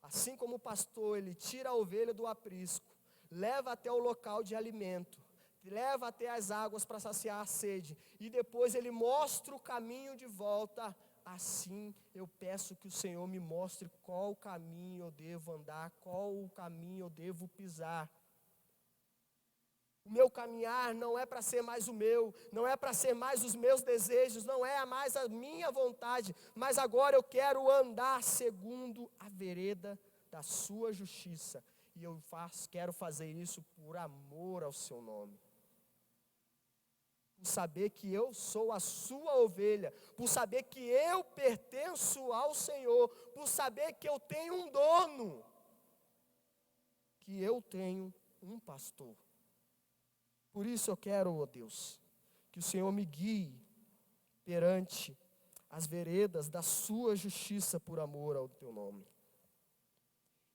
assim como o pastor, ele tira a ovelha do aprisco, leva até o local de alimento, leva até as águas para saciar a sede, e depois ele mostra o caminho de volta. Assim eu peço que o Senhor me mostre qual caminho eu devo andar, qual o caminho eu devo pisar. O meu caminhar não é para ser mais o meu, não é para ser mais os meus desejos, não é mais a minha vontade, mas agora eu quero andar segundo a vereda da sua justiça. E eu quero fazer isso por amor ao seu nome. Por saber que eu sou a sua ovelha, por saber que eu pertenço ao Senhor, por saber que eu tenho um dono, que eu tenho um pastor. Por isso eu quero, ó Deus, que o Senhor me guie perante as veredas da sua justiça por amor ao teu nome.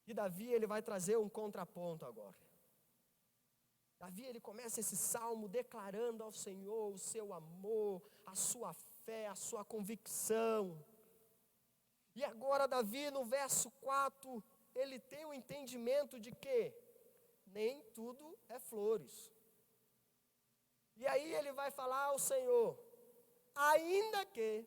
E Davi, ele vai trazer um contraponto agora. Davi, ele começa esse salmo declarando ao Senhor o seu amor, a sua fé, a sua convicção. E agora Davi, no verso 4, ele tem o entendimento de que nem tudo é flores. E aí ele vai falar ao Senhor, ainda que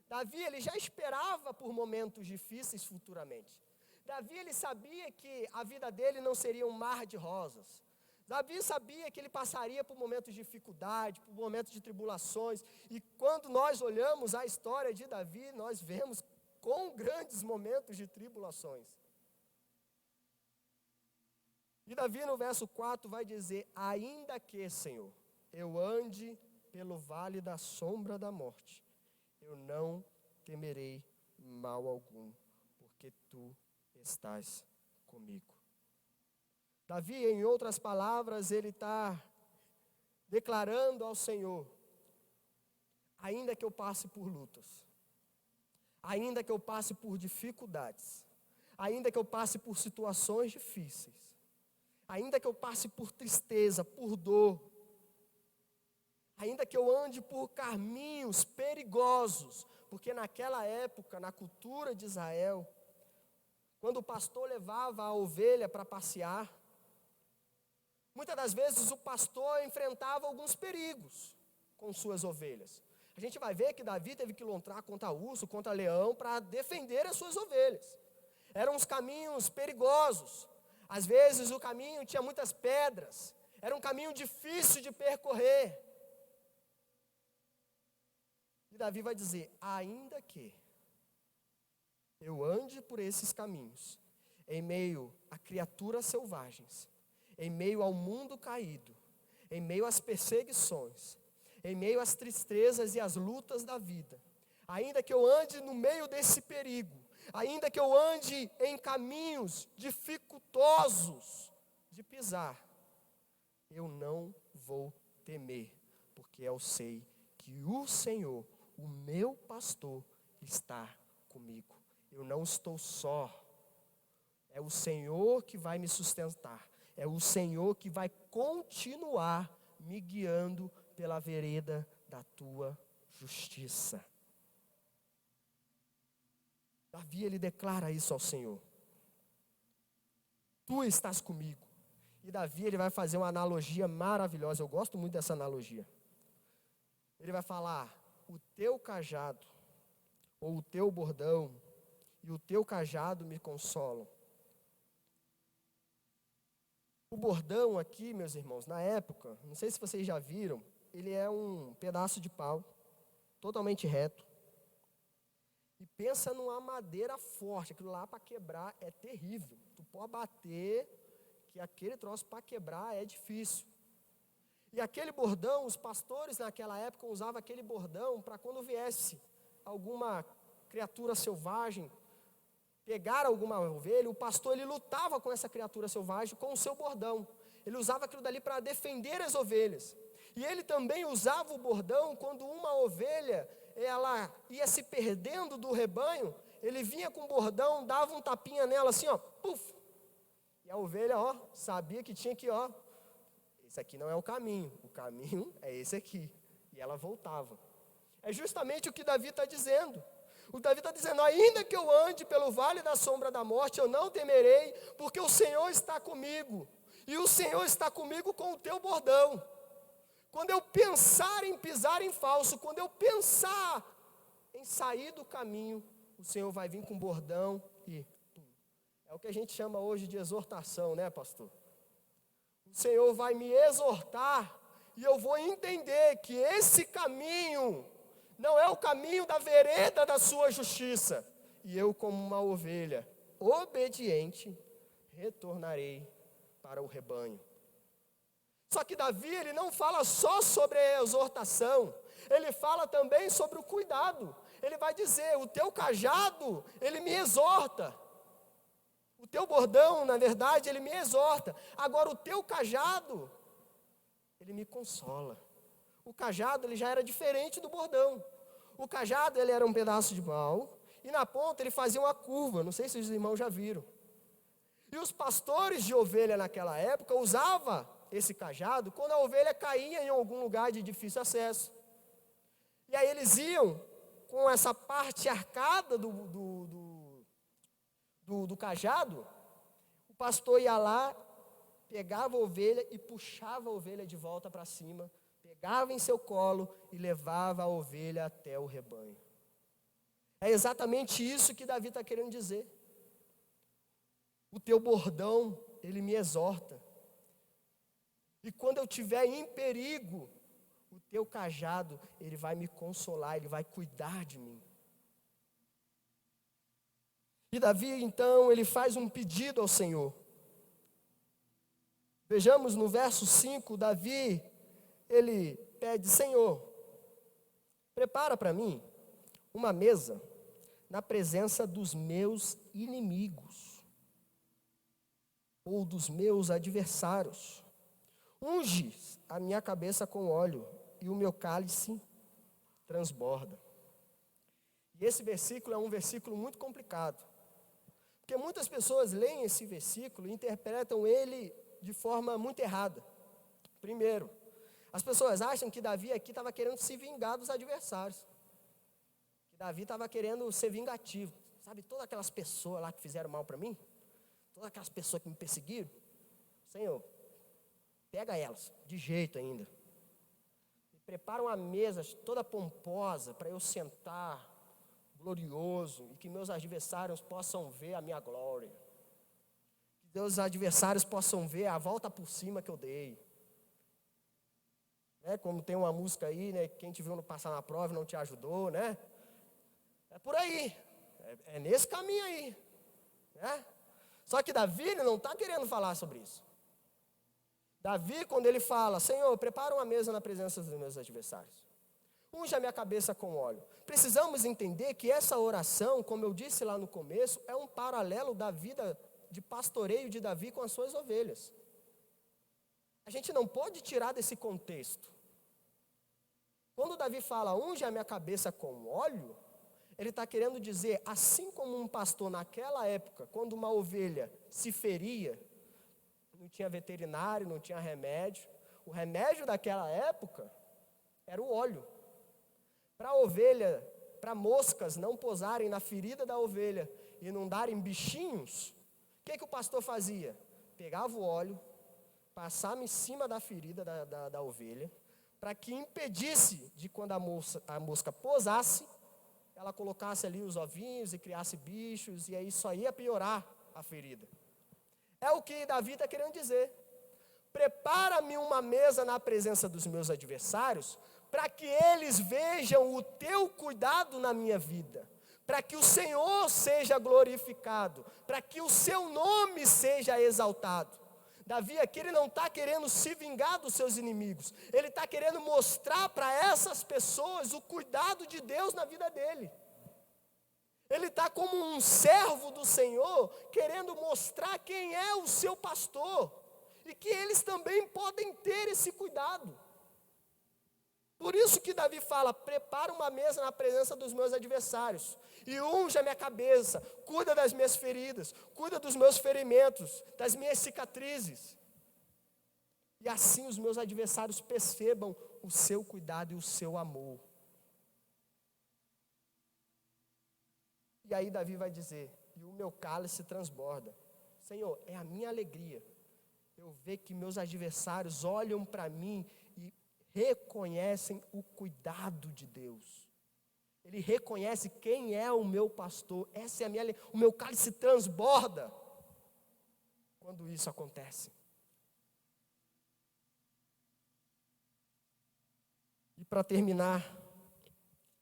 Davi, ele já esperava por momentos difíceis futuramente. Davi, ele sabia que a vida dele não seria um mar de rosas. Davi sabia que ele passaria por momentos de dificuldade, por momentos de tribulações. E quando nós olhamos a história de Davi, nós vemos com grandes momentos de tribulações. E Davi no verso 4 vai dizer, ainda que, Senhor, eu ande pelo vale da sombra da morte, eu não temerei mal algum, porque tu estás comigo. Davi, em outras palavras, ele está declarando ao Senhor, ainda que eu passe por lutas, ainda que eu passe por dificuldades, ainda que eu passe por situações difíceis, ainda que eu passe por tristeza, por dor, ainda que eu ande por caminhos perigosos, porque naquela época, na cultura de Israel, quando o pastor levava a ovelha para passear, muitas das vezes o pastor enfrentava alguns perigos com suas ovelhas. A gente vai ver que Davi teve que lutar contra urso, contra leão, para defender as suas ovelhas. Eram uns caminhos perigosos. Às vezes o caminho tinha muitas pedras. Era um caminho difícil de percorrer. E Davi vai dizer, ainda que eu ande por esses caminhos, em meio a criaturas selvagens, em meio ao mundo caído, em meio às perseguições, em meio às tristezas e às lutas da vida, ainda que eu ande no meio desse perigo, ainda que eu ande em caminhos dificultosos de pisar, eu não vou temer, porque eu sei que o Senhor, o meu pastor, está comigo. Eu não estou só. É o Senhor que vai me sustentar. É o Senhor que vai continuar me guiando pela vereda da tua justiça. Davi, ele declara isso ao Senhor. Tu estás comigo. E Davi, ele vai fazer uma analogia maravilhosa. Eu gosto muito dessa analogia. Ele vai falar, o teu cajado, ou o teu bordão, e o teu cajado me consolam. O bordão aqui, meus irmãos, na época, não sei se vocês já viram, ele é um pedaço de pau, totalmente reto. E pensa numa madeira forte, aquilo lá para quebrar é terrível. Tu pode bater, que aquele troço para quebrar é difícil. E aquele bordão, os pastores naquela época usavam aquele bordão para quando viesse alguma criatura selvagem, pegar alguma ovelha, o pastor ele lutava com essa criatura selvagem com o seu bordão. Ele usava aquilo dali para defender as ovelhas. E ele também usava o bordão quando uma ovelha, ela ia se perdendo do rebanho, ele vinha com o bordão, dava um tapinha nela assim, ó, puf. E a ovelha, ó, sabia que tinha que, ó, esse aqui não é o caminho é esse aqui. E ela voltava. É justamente o que Davi está dizendo. O Davi está dizendo, ainda que eu ande pelo vale da sombra da morte, eu não temerei, porque o Senhor está comigo. E o Senhor está comigo com o teu bordão. Quando eu pensar em pisar em falso, quando eu pensar em sair do caminho, o Senhor vai vir com bordão e... É o que a gente chama hoje de exortação, né, pastor? O Senhor vai me exortar e eu vou entender que esse caminho não é o caminho da vereda da sua justiça. E eu, como uma ovelha obediente, retornarei para o rebanho. Só que Davi, ele não fala só sobre a exortação, ele fala também sobre o cuidado. Ele vai dizer, o teu cajado, ele me exorta. O teu bordão, na verdade, ele me exorta. Agora, o teu cajado, ele me consola. O cajado, ele já era diferente do bordão. O cajado, ele era um pedaço de pau, e na ponta ele fazia uma curva, não sei se os irmãos já viram. E os pastores de ovelha naquela época usavam esse cajado quando a ovelha caía em algum lugar de difícil acesso. E aí eles iam com essa parte arcada do cajado, o pastor ia lá, pegava a ovelha e puxava a ovelha de volta para cima, pegava em seu colo e levava a ovelha até o rebanho. É exatamente isso que Davi está querendo dizer. O teu bordão, ele me exorta. E quando eu estiver em perigo, o teu cajado, ele vai me consolar, ele vai cuidar de mim. E Davi, então, ele faz um pedido ao Senhor. Vejamos no verso 5, Davi, ele pede, Senhor, prepara para mim uma mesa na presença dos meus inimigos, ou dos meus adversários. Unge a minha cabeça com óleo, e o meu cálice transborda. E esse versículo é um versículo muito complicado, porque muitas pessoas leem esse versículo e interpretam ele de forma muito errada. Primeiro, as pessoas acham que Davi aqui estava querendo se vingar dos adversários. Que Davi estava querendo ser vingativo. Sabe, todas aquelas pessoas lá que fizeram mal para mim, todas aquelas pessoas que me perseguiram, Senhor, pega elas, de jeito ainda. E prepara uma mesa toda pomposa para eu sentar, glorioso, e que meus adversários possam ver a minha glória. Que meus adversários possam ver a volta por cima que eu dei. Como tem uma música aí, né? Quem te viu passar na prova não te ajudou, né? É por aí. É nesse caminho aí. Né? Só que Davi, ele não está querendo falar sobre isso. Davi, quando ele fala, Senhor, prepara uma mesa na presença dos meus adversários. Unge a minha cabeça com óleo. Precisamos entender que essa oração, como eu disse lá no começo, é um paralelo da vida de pastoreio de Davi com as suas ovelhas. A gente não pode tirar desse contexto. Quando Davi fala, unge a minha cabeça com óleo, ele está querendo dizer, assim como um pastor naquela época, quando uma ovelha se feria, não tinha veterinário, não tinha remédio, o remédio daquela época era o óleo. Para a ovelha, para moscas não pousarem na ferida da ovelha e não darem bichinhos, o que o pastor fazia? Pegava o óleo, passava em cima da ferida da ovelha, para que impedisse de quando a mosca pousasse, ela colocasse ali os ovinhos e criasse bichos, e aí só ia piorar a ferida. É o que Davi está querendo dizer. Prepara-me uma mesa na presença dos meus adversários, para que eles vejam o teu cuidado na minha vida, para que o Senhor seja glorificado, para que o seu nome seja exaltado. Davi aqui, ele não está querendo se vingar dos seus inimigos, ele está querendo mostrar para essas pessoas o cuidado de Deus na vida dele. Ele está como um servo do Senhor, querendo mostrar quem é o seu pastor, e que eles também podem ter esse cuidado. Por isso que Davi fala, prepara uma mesa na presença dos meus adversários, e unge a minha cabeça, cuida das minhas feridas, cuida dos meus ferimentos, das minhas cicatrizes. E assim os meus adversários percebam o seu cuidado e o seu amor. E aí Davi vai dizer, e o meu cálice transborda. Senhor, é a minha alegria eu ver que meus adversários olham para mim e reconhecem o cuidado de Deus. Ele reconhece quem é o meu pastor. Essa é a minha alegria. O meu cálice transborda quando isso acontece. para terminar,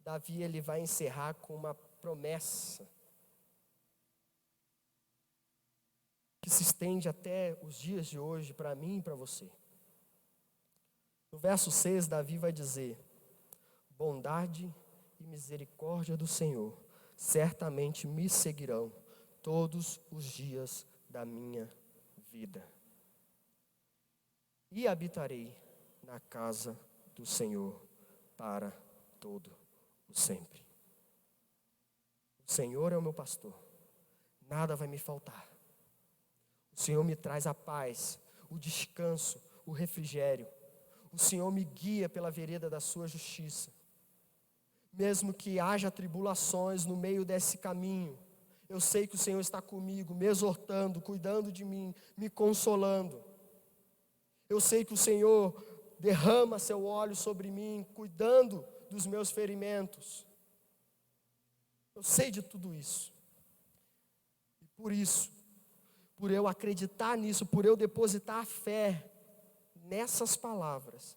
Davi ele vai encerrar com uma promessa que se estende até os dias de hoje para mim e para você. No verso 6, Davi vai dizer: bondade e misericórdia do Senhor certamente me seguirão todos os dias da minha vida. E habitarei na casa do Senhor para todo o sempre. O Senhor é o meu pastor, nada vai me faltar. O Senhor me traz a paz, o descanso, o refrigério. O Senhor me guia pela vereda da sua justiça. Mesmo que haja tribulações no meio desse caminho, eu sei que o Senhor está comigo, me exortando, cuidando de mim, me consolando. Eu sei que o Senhor derrama seu óleo sobre mim, cuidando dos meus ferimentos. Eu sei de tudo isso. E por isso, por eu acreditar nisso, por eu depositar a fé nessas palavras,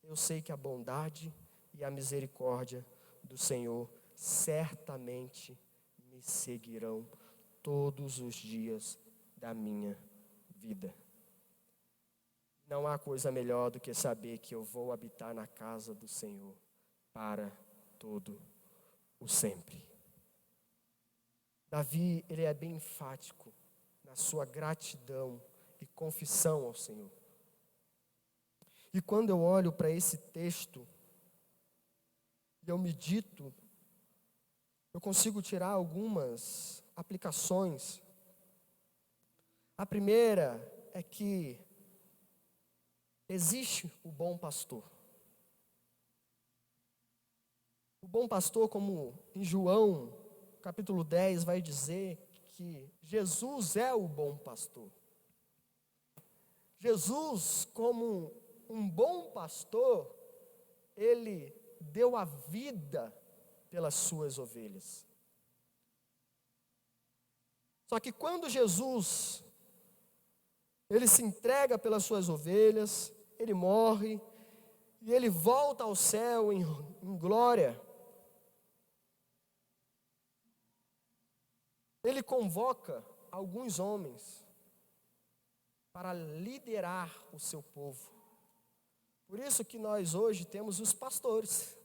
eu sei que a bondade e a misericórdia do Senhor certamente me seguirão todos os dias da minha vida. Não há coisa melhor do que saber que eu vou habitar na casa do Senhor para todo o sempre. Davi, ele é bem enfático na sua gratidão e confissão ao Senhor. E quando eu olho para esse texto, e eu medito, eu consigo tirar algumas aplicações. A primeira é que existe o bom pastor. O bom pastor, como em João, capítulo 10, vai dizer que Jesus é o bom pastor. Jesus, como um bom pastor, ele deu a vida pelas suas ovelhas. Só que quando Jesus, ele se entrega pelas suas ovelhas, ele morre, e ele volta ao céu em glória, ele convoca alguns homens para liderar o seu povo. Por isso que nós hoje temos os pastores.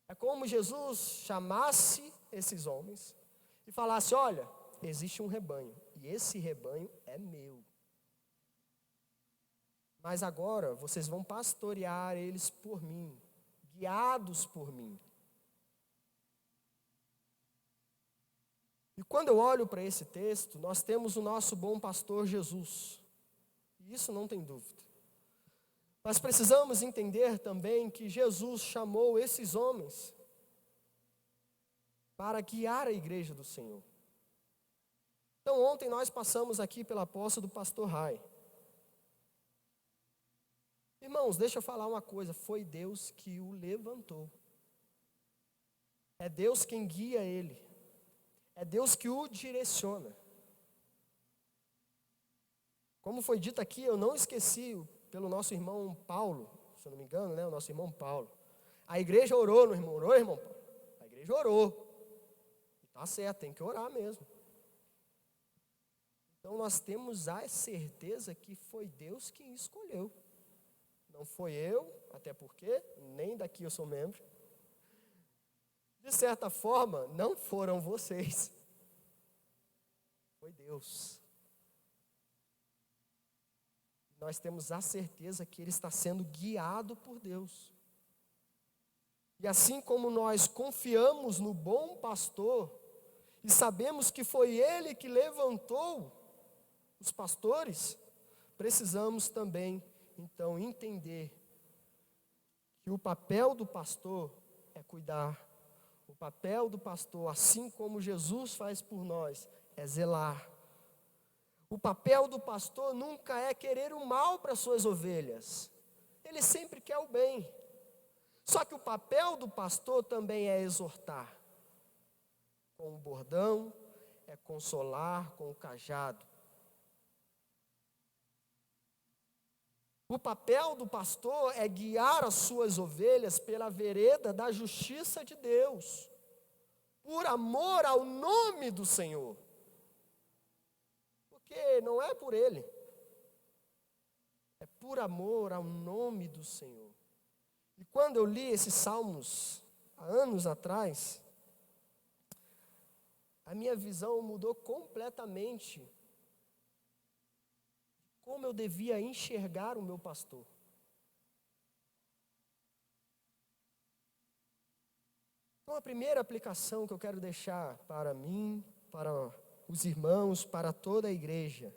É como Jesus chamasse esses homens e falasse: olha, existe um rebanho, e esse rebanho é meu. Mas agora vocês vão pastorear eles por mim, guiados por mim. E quando eu olho para esse texto, nós temos o nosso bom pastor Jesus. E isso não tem dúvida. Mas precisamos entender também que Jesus chamou esses homens para guiar a igreja do Senhor. Então ontem nós passamos aqui pela posse do pastor Rai. Irmãos, deixa eu falar uma coisa, foi Deus que o levantou. É Deus quem guia ele. É Deus que o direciona. Como foi dito aqui, eu não esqueci pelo nosso irmão Paulo, se eu não me engano, né? O nosso irmão Paulo. A igreja orou, no irmão, orou, irmão Paulo? A igreja orou. E tá certo, tem que orar mesmo. Então nós temos a certeza que foi Deus quem escolheu. Não foi eu, até porque nem daqui eu sou membro. De certa forma, não foram vocês. Foi Deus. Nós temos a certeza que ele está sendo guiado por Deus. E assim como nós confiamos no bom pastor, e sabemos que foi ele que levantou os pastores, precisamos também, então, entender que o papel do pastor é cuidar. O papel do pastor, assim como Jesus faz por nós, é zelar. O papel do pastor nunca é querer o mal para suas ovelhas. Ele sempre quer o bem. Só que o papel do pastor também é exortar. Com o bordão, é consolar com o cajado. O papel do pastor é guiar as suas ovelhas pela vereda da justiça de Deus, por amor ao nome do Senhor. Porque não é por ele, é por amor ao nome do Senhor. E quando eu li esses salmos há anos atrás, a minha visão mudou completamente de como eu devia enxergar o meu pastor. Então, a primeira aplicação que eu quero deixar para mim, para os irmãos, para toda a igreja.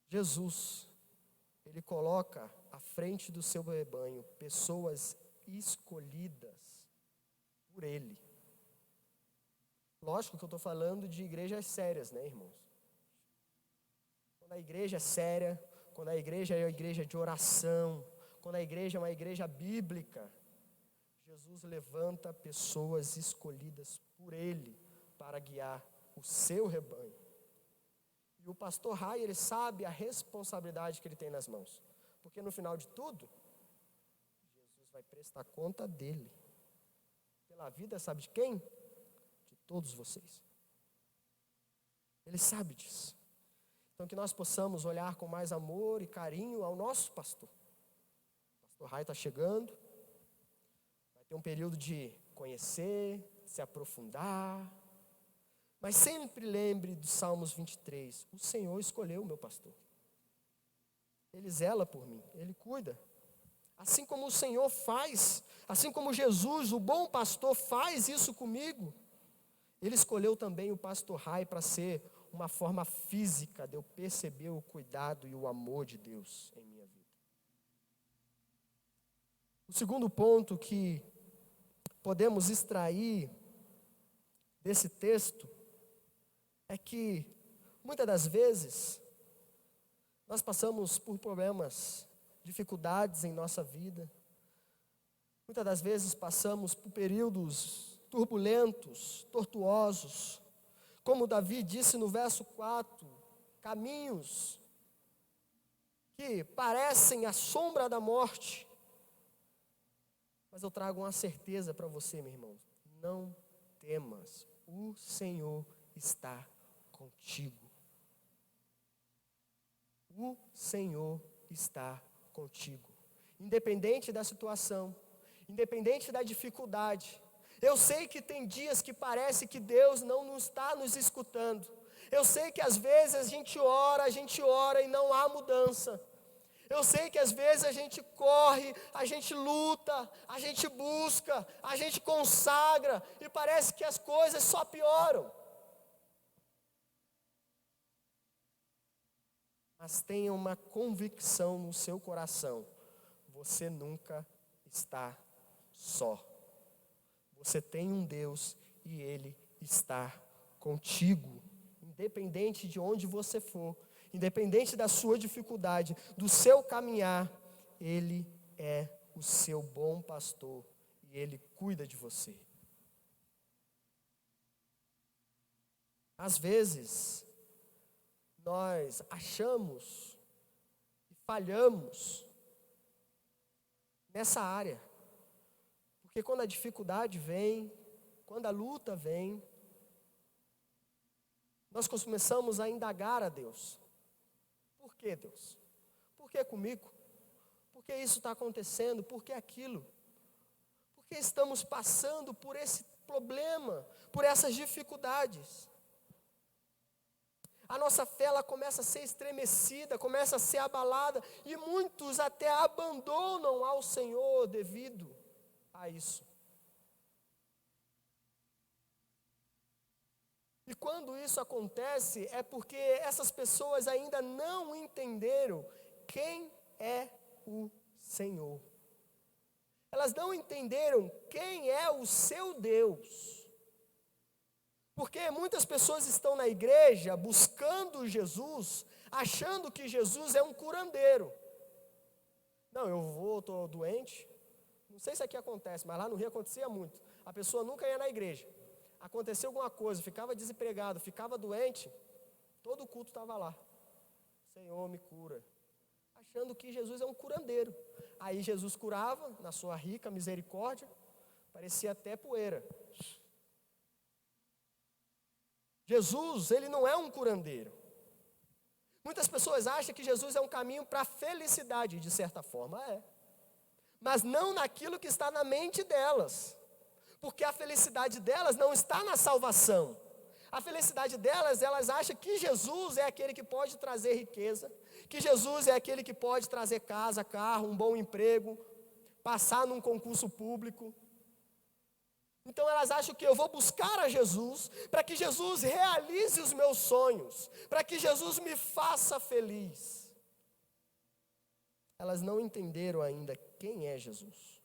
Jesus, Ele coloca à frente do seu rebanho pessoas escolhidas por Ele. Lógico que eu estou falando de igrejas sérias, né, irmãos? Quando a igreja é séria, quando a igreja é uma igreja de oração, quando a igreja é uma igreja bíblica, Jesus levanta pessoas escolhidas por Ele para guiar o seu rebanho. E o pastor Rai, ele sabe a responsabilidade que ele tem nas mãos. Porque no final de tudo, Jesus vai prestar conta dele. Pela vida, sabe de quem? De todos vocês. Ele sabe disso. Então que nós possamos olhar com mais amor e carinho ao nosso pastor. O pastor Rai está chegando. Vai ter um período de conhecer, se aprofundar. Mas sempre lembre dos Salmos 23. O Senhor escolheu o meu pastor. Ele zela por mim, Ele cuida. Assim como o Senhor faz, assim como Jesus, o bom pastor, faz isso comigo, Ele escolheu também o pastor Rai para ser uma forma física de eu perceber o cuidado e o amor de Deus em minha vida. O segundo ponto que podemos extrair desse texto é que, muitas das vezes, nós passamos por problemas, dificuldades em nossa vida. Muitas das vezes passamos por períodos turbulentos, tortuosos. Como Davi disse no verso 4, caminhos que parecem a sombra da morte. Mas eu trago uma certeza para você, meu irmão. Não temas, o Senhor está contigo. O Senhor está contigo. Independente da situação, independente da dificuldade. Eu sei que tem dias que parece que Deus não está nos escutando. Eu sei que às vezes a gente ora e não há mudança. Eu sei que às vezes a gente corre, a gente luta, a gente busca, a gente consagra e parece que as coisas só pioram. Mas tenha uma convicção no seu coração, você nunca está só. Você tem um Deus e Ele está contigo, independente de onde você for, independente da sua dificuldade, do seu caminhar, Ele é o seu bom pastor e Ele cuida de você. Às vezes, nós achamos e falhamos nessa área. Porque quando a dificuldade vem, quando a luta vem, nós começamos a indagar a Deus. Por que, Deus? Por que comigo? Por que isso está acontecendo? Por que aquilo? Por que estamos passando por esse problema, por essas dificuldades? A nossa fé ela começa a ser estremecida, começa a ser abalada, e muitos até abandonam ao Senhor devido a isso. E quando isso acontece, é porque essas pessoas ainda não entenderam quem é o Senhor. Elas não entenderam quem é o seu Deus. Porque muitas pessoas estão na igreja buscando Jesus, achando que Jesus é um curandeiro. Não, estou doente. Não sei se aqui acontece, mas lá no Rio acontecia muito. A pessoa nunca ia na igreja. Aconteceu alguma coisa, ficava desempregado, ficava doente. Todo culto estava lá. Senhor, me cura. Achando que Jesus é um curandeiro. Aí Jesus curava, na sua rica misericórdia, parecia até poeira. Jesus, ele não é um curandeiro. Muitas pessoas acham que Jesus é um caminho para a felicidade, de certa forma é. Mas não naquilo que está na mente delas. Porque a felicidade delas não está na salvação. A felicidade delas, elas acham que Jesus é aquele que pode trazer riqueza, que Jesus é aquele que pode trazer casa, carro, um bom emprego, passar num concurso público. Então elas acham que eu vou buscar a Jesus para que Jesus realize os meus sonhos, para que Jesus me faça feliz. Elas não entenderam ainda quem é Jesus.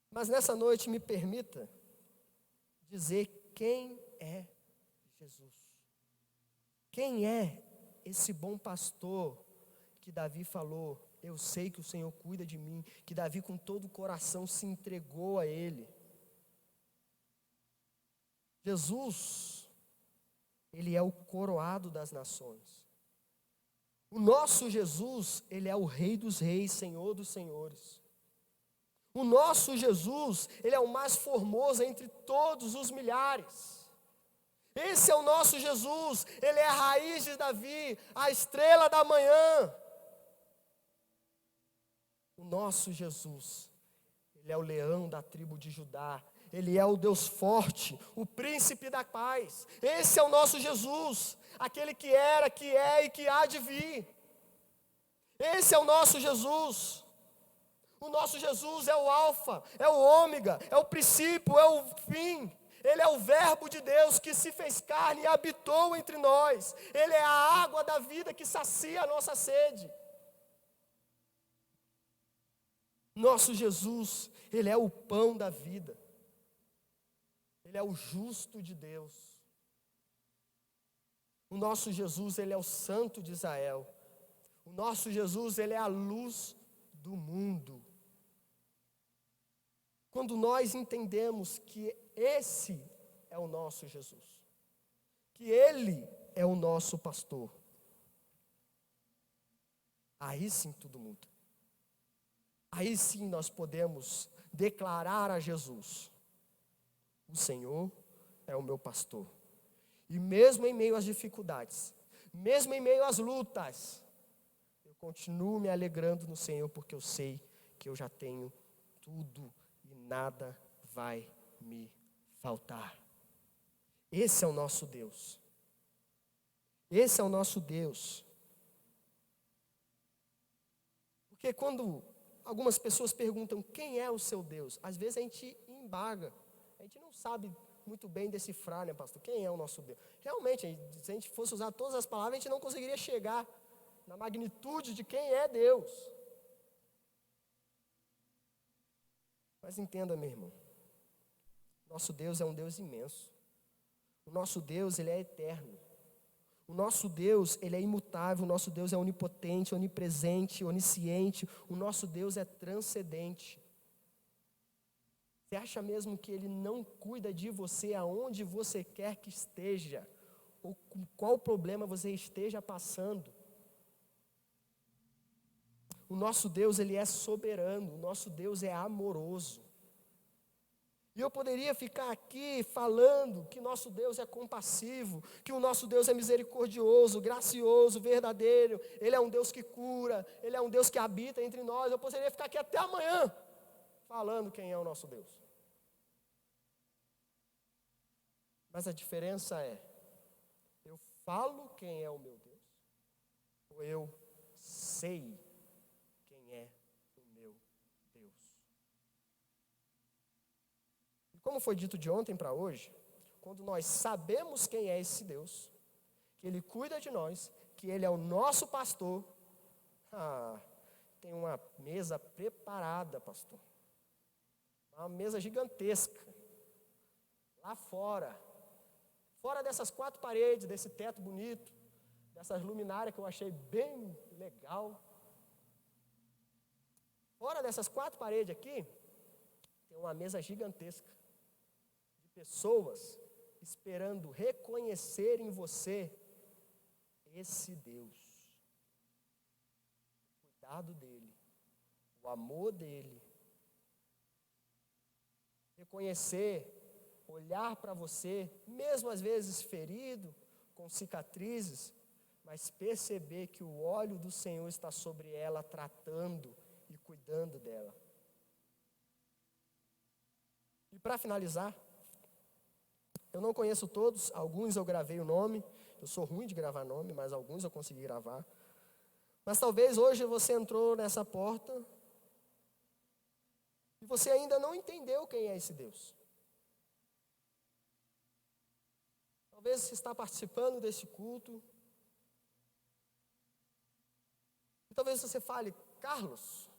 Mas nessa noite me permita dizer quem é Jesus. Quem é esse bom pastor que Davi falou? Eu sei que o Senhor cuida de mim, que Davi com todo o coração se entregou a Ele. Jesus, Ele é o coroado das nações. O nosso Jesus, Ele é o Rei dos reis, Senhor dos senhores. O nosso Jesus, Ele é o mais formoso entre todos os milhares. Esse é o nosso Jesus, Ele é a raiz de Davi, a estrela da manhã. O nosso Jesus, Ele é o leão da tribo de Judá, Ele é o Deus forte, o príncipe da paz. Esse é o nosso Jesus, aquele que era, que é e que há de vir. Esse é o nosso Jesus. O nosso Jesus é o alfa, é o ômega, é o princípio, é o fim. Ele é o verbo de Deus que se fez carne e habitou entre nós. Ele é a água da vida que sacia a nossa sede. Nosso Jesus, Ele é o pão da vida. Ele é o justo de Deus. O nosso Jesus, Ele é o santo de Israel. O nosso Jesus, Ele é a luz do mundo. Quando nós entendemos que esse é o nosso Jesus, que Ele é o nosso pastor, aí sim tudo muda. Aí sim nós podemos declarar a Jesus: o Senhor é o meu pastor. E mesmo em meio às dificuldades, mesmo em meio às lutas, eu continuo me alegrando no Senhor, porque eu sei que eu já tenho tudo e nada vai me faltar. Esse é o nosso Deus. Esse é o nosso Deus. Porque quando algumas pessoas perguntam quem é o seu Deus, às vezes a gente embaga, a gente não sabe muito bem decifrar, né, pastor? Quem é o nosso Deus? Realmente, se a gente fosse usar todas as palavras, a gente não conseguiria chegar na magnitude de quem é Deus. Mas entenda, meu irmão, nosso Deus é um Deus imenso. O nosso Deus, Ele é eterno. O nosso Deus, Ele é imutável. O nosso Deus é onipotente, onipresente, onisciente. O nosso Deus é transcendente. Você acha mesmo que Ele não cuida de você aonde você quer que esteja? Ou com qual problema você esteja passando? O nosso Deus, Ele é soberano. O nosso Deus é amoroso. E eu poderia ficar aqui falando que nosso Deus é compassivo, que o nosso Deus é misericordioso, gracioso, verdadeiro. Ele é um Deus que cura, Ele é um Deus que habita entre nós. Eu poderia ficar aqui até amanhã falando quem é o nosso Deus. Mas a diferença é, eu falo quem é o meu Deus, ou eu sei quem é o meu Deus. E como foi dito de ontem para hoje, quando nós sabemos quem é esse Deus, que Ele cuida de nós, que Ele é o nosso pastor, tem uma mesa preparada, pastor. Uma mesa gigantesca. Lá fora dessas 4 paredes, desse teto bonito, dessas luminárias que eu achei bem legal. Fora dessas 4 paredes aqui, tem uma mesa gigantesca de pessoas esperando reconhecer em você esse Deus. O cuidado dele, o amor dele. Reconhecer, olhar para você, mesmo às vezes ferido, com cicatrizes, mas perceber que o óleo do Senhor está sobre ela, tratando e cuidando dela. E para finalizar, eu não conheço todos, alguns eu gravei o nome, eu sou ruim de gravar nome, mas alguns eu consegui gravar. Mas talvez hoje você entrou nessa porta e você ainda não entendeu quem é esse Deus. Talvez você está participando desse culto. E talvez você fale, Carlos,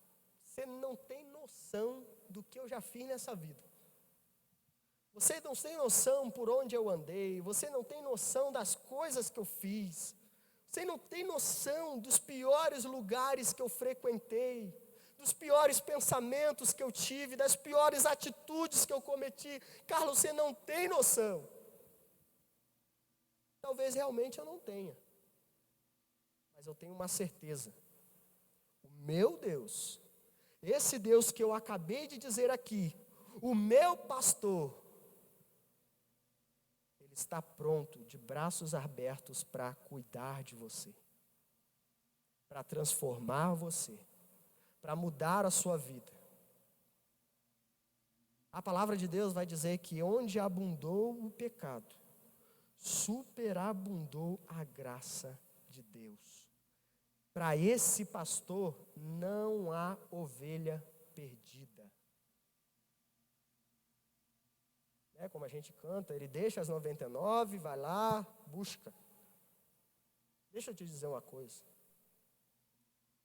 você não tem noção do que eu já fiz nessa vida. Você não tem noção por onde eu andei. Você não tem noção das coisas que eu fiz. Você não tem noção dos piores lugares que eu frequentei, dos piores pensamentos que eu tive, das piores atitudes que eu cometi. Carlos, você não tem noção. Talvez realmente eu não tenha. Mas eu tenho uma certeza. O meu Deus, esse Deus que eu acabei de dizer aqui, o meu pastor, Ele está pronto, de braços abertos, para cuidar de você, para transformar você, para mudar a sua vida. A palavra de Deus vai dizer que onde abundou o pecado, superabundou a graça de Deus. Para esse pastor não há ovelha perdida. Como a gente canta, ele deixa as 99, vai lá, busca. Deixa eu te dizer uma coisa.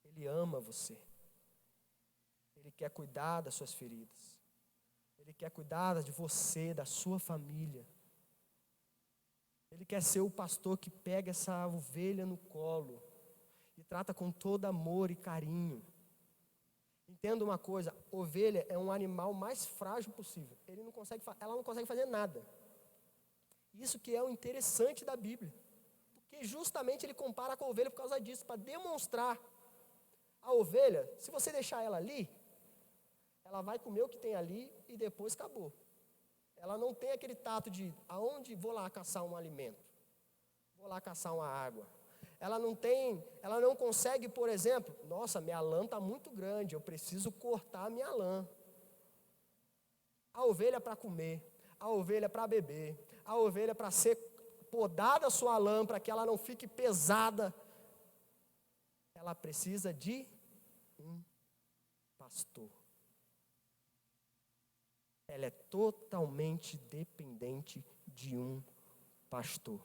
Ele ama você. Ele quer cuidar das suas feridas. Ele quer cuidar de você, da sua família. Ele quer ser o pastor que pega essa ovelha no colo e trata com todo amor e carinho. Entenda uma coisa, ovelha é um animal mais frágil possível. Ela não consegue fazer nada. Isso que é o interessante da Bíblia. Porque justamente ele compara com a ovelha por causa disso, para demonstrar. A ovelha, se você deixar ela ali, ela vai comer o que tem ali e depois acabou. Ela não tem aquele tato de, aonde vou lá caçar um alimento? Vou lá caçar uma água. Ela não consegue, por exemplo, nossa, minha lã está muito grande, eu preciso cortar a minha lã. A ovelha para comer, a ovelha para beber, a ovelha para ser podada a sua lã, para que ela não fique pesada, ela precisa de um pastor. Ela é totalmente dependente de um pastor.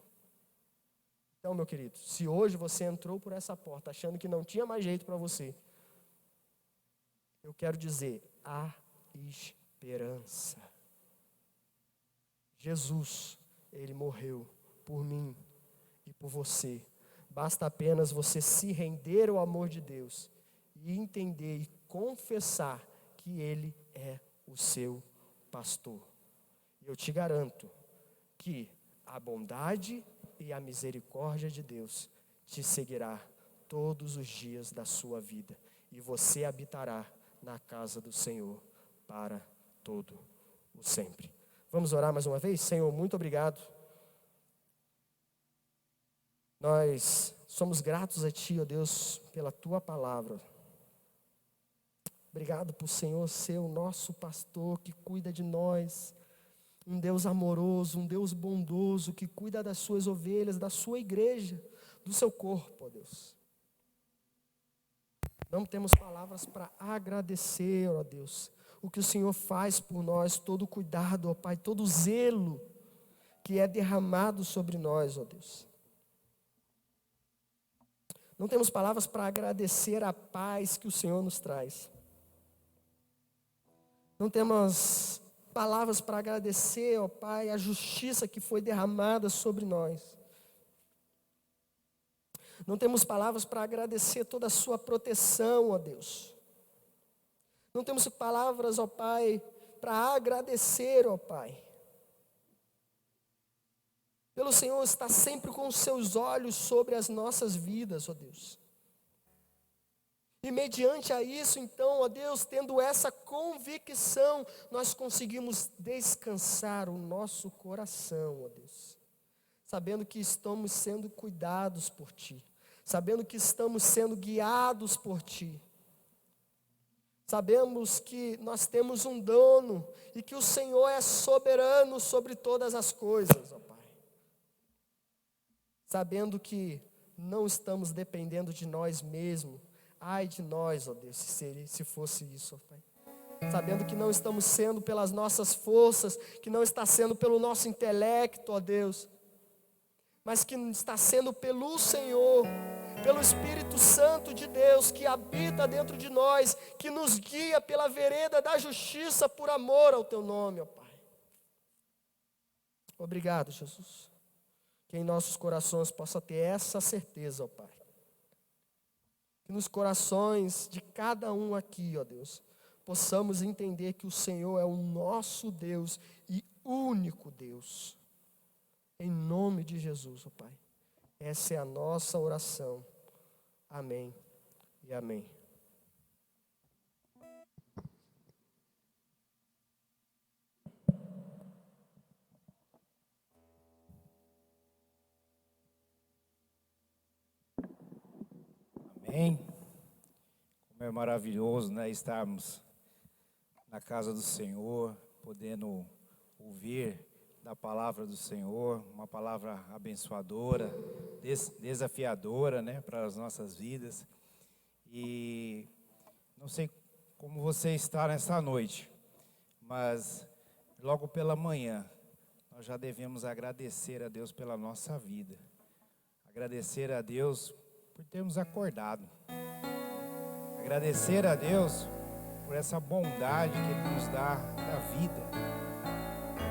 Então, meu querido, se hoje você entrou por essa porta achando que não tinha mais jeito para você, eu quero dizer, há esperança. Jesus, Ele morreu por mim e por você. Basta apenas você se render ao amor de Deus e entender e confessar que Ele é o seu pastor. E eu te garanto que a bondade e a misericórdia de Deus te seguirá todos os dias da sua vida. E você habitará na casa do Senhor para todo o sempre. Vamos orar mais uma vez? Senhor, muito obrigado. Nós somos gratos a Ti, ó Deus, pela Tua palavra. Obrigado por Senhor ser o nosso pastor que cuida de nós. Um Deus amoroso, um Deus bondoso que cuida das suas ovelhas, da sua igreja, do seu corpo, ó Deus. Não temos palavras para agradecer, ó Deus, o que o Senhor faz por nós, todo o cuidado, ó Pai, todo o zelo que é derramado sobre nós, ó Deus. Não temos palavras para agradecer a paz que o Senhor nos traz. Não temos palavras para agradecer, ó Pai, a justiça que foi derramada sobre nós. Não temos palavras para agradecer toda a sua proteção, ó Deus. Não temos palavras, ó Pai, para agradecer, ó Pai, pelo Senhor estar sempre com os seus olhos sobre as nossas vidas, ó Deus. E mediante a isso, então, ó Deus, tendo essa convicção, nós conseguimos descansar o nosso coração, ó Deus. Sabendo que estamos sendo cuidados por Ti. Sabendo que estamos sendo guiados por Ti. Sabemos que nós temos um dono e que o Senhor é soberano sobre todas as coisas, ó Pai. Sabendo que não estamos dependendo de nós mesmos. Ai de nós, ó Deus, se fosse isso, ó Pai. Sabendo que não estamos sendo pelas nossas forças, que não está sendo pelo nosso intelecto, ó Deus, mas que está sendo pelo Senhor, pelo Espírito Santo de Deus, que habita dentro de nós, que nos guia pela vereda da justiça por amor ao Teu nome, ó Pai. Obrigado, Jesus. Que em nossos corações possa ter essa certeza, ó Pai. Que nos corações de cada um aqui, ó Deus, possamos entender que o Senhor é o nosso Deus e único Deus. Em nome de Jesus, ó Pai. Essa é a nossa oração. Amém e amém. Amém. Como é maravilhoso, né, estarmos na casa do Senhor, podendo ouvir da palavra do Senhor, uma palavra abençoadora, desafiadora, né, para as nossas vidas. E não sei como você está nessa noite, mas logo pela manhã nós já devemos agradecer a Deus pela nossa vida. Agradecer a Deus por termos acordado. Agradecer a Deus por essa bondade que Ele nos dá da vida.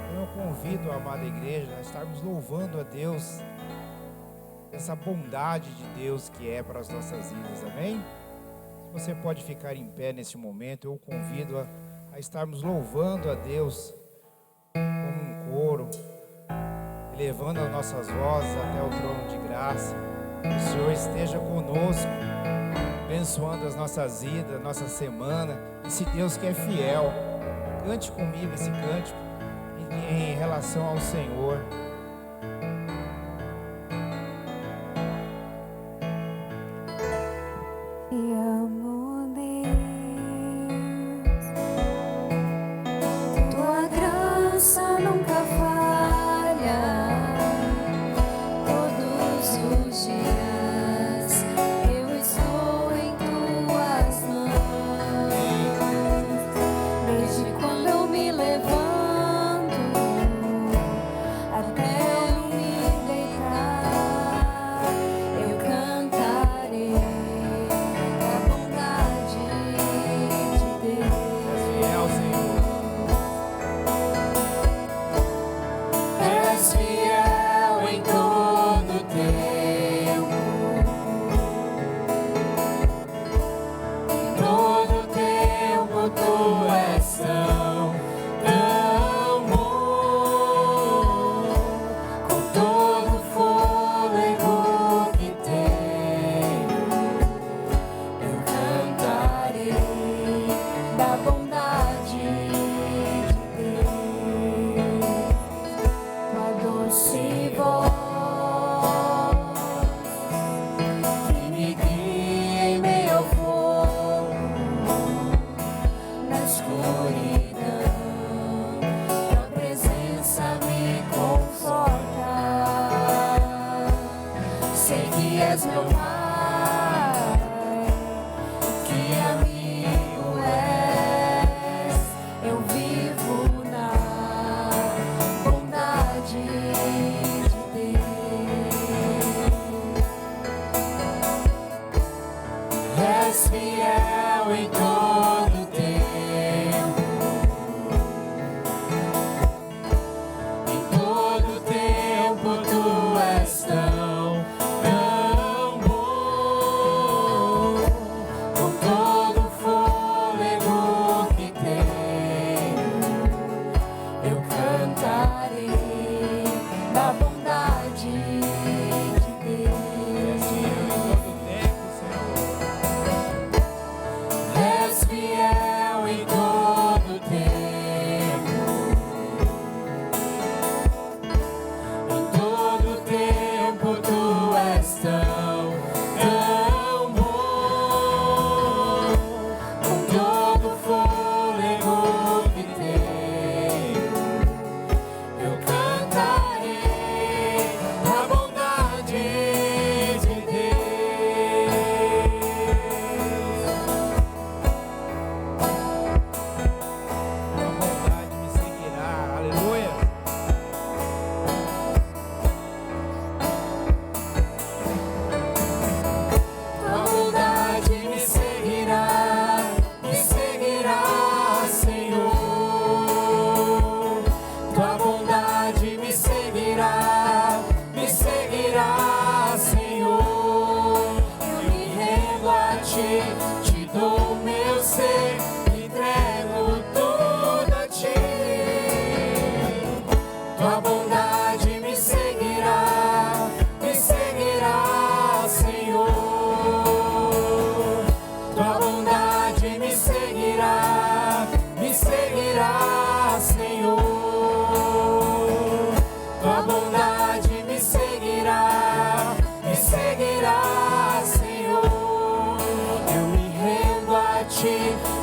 Então eu convido a amada igreja a estarmos louvando a Deus, essa bondade de Deus que é para as nossas vidas, amém? Se você pode ficar em pé nesse momento, eu o convido a estarmos louvando a Deus como um coro, elevando as nossas vozes até o trono de graça. Que o Senhor esteja conosco, abençoando as nossas vidas, nossa semana. Esse Deus que é fiel, cante comigo esse cântico em relação ao Senhor. Te amo, Deus, tua graça nunca falha. Todos os dias eu estou em tuas mãos. Desde quando eu me levanto até eu me deitar, eu cantarei a bondade de Deus. Fiel, Senhor. És fiel em todo tempo, em todo tempo tu és tão bom, com todo fôlego que tenho, eu cantarei da bondade de Deus. Tua doce voz que me guia em meio ao fogo, na escuridão, tua presença me conforta. Sei que és meu Pai, que amigo és.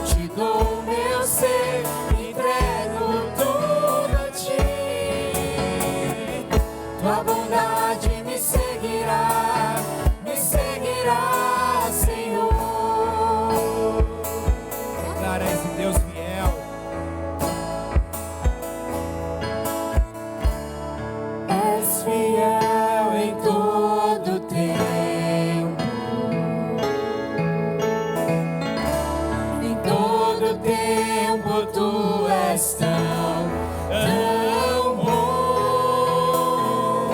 te dou meu ser, entrego tudo a ti. Tua bondade me seguirá, Senhor. Declara esse Deus fiel. És fiel em todo tempo, em todo tempo tu és tão bom,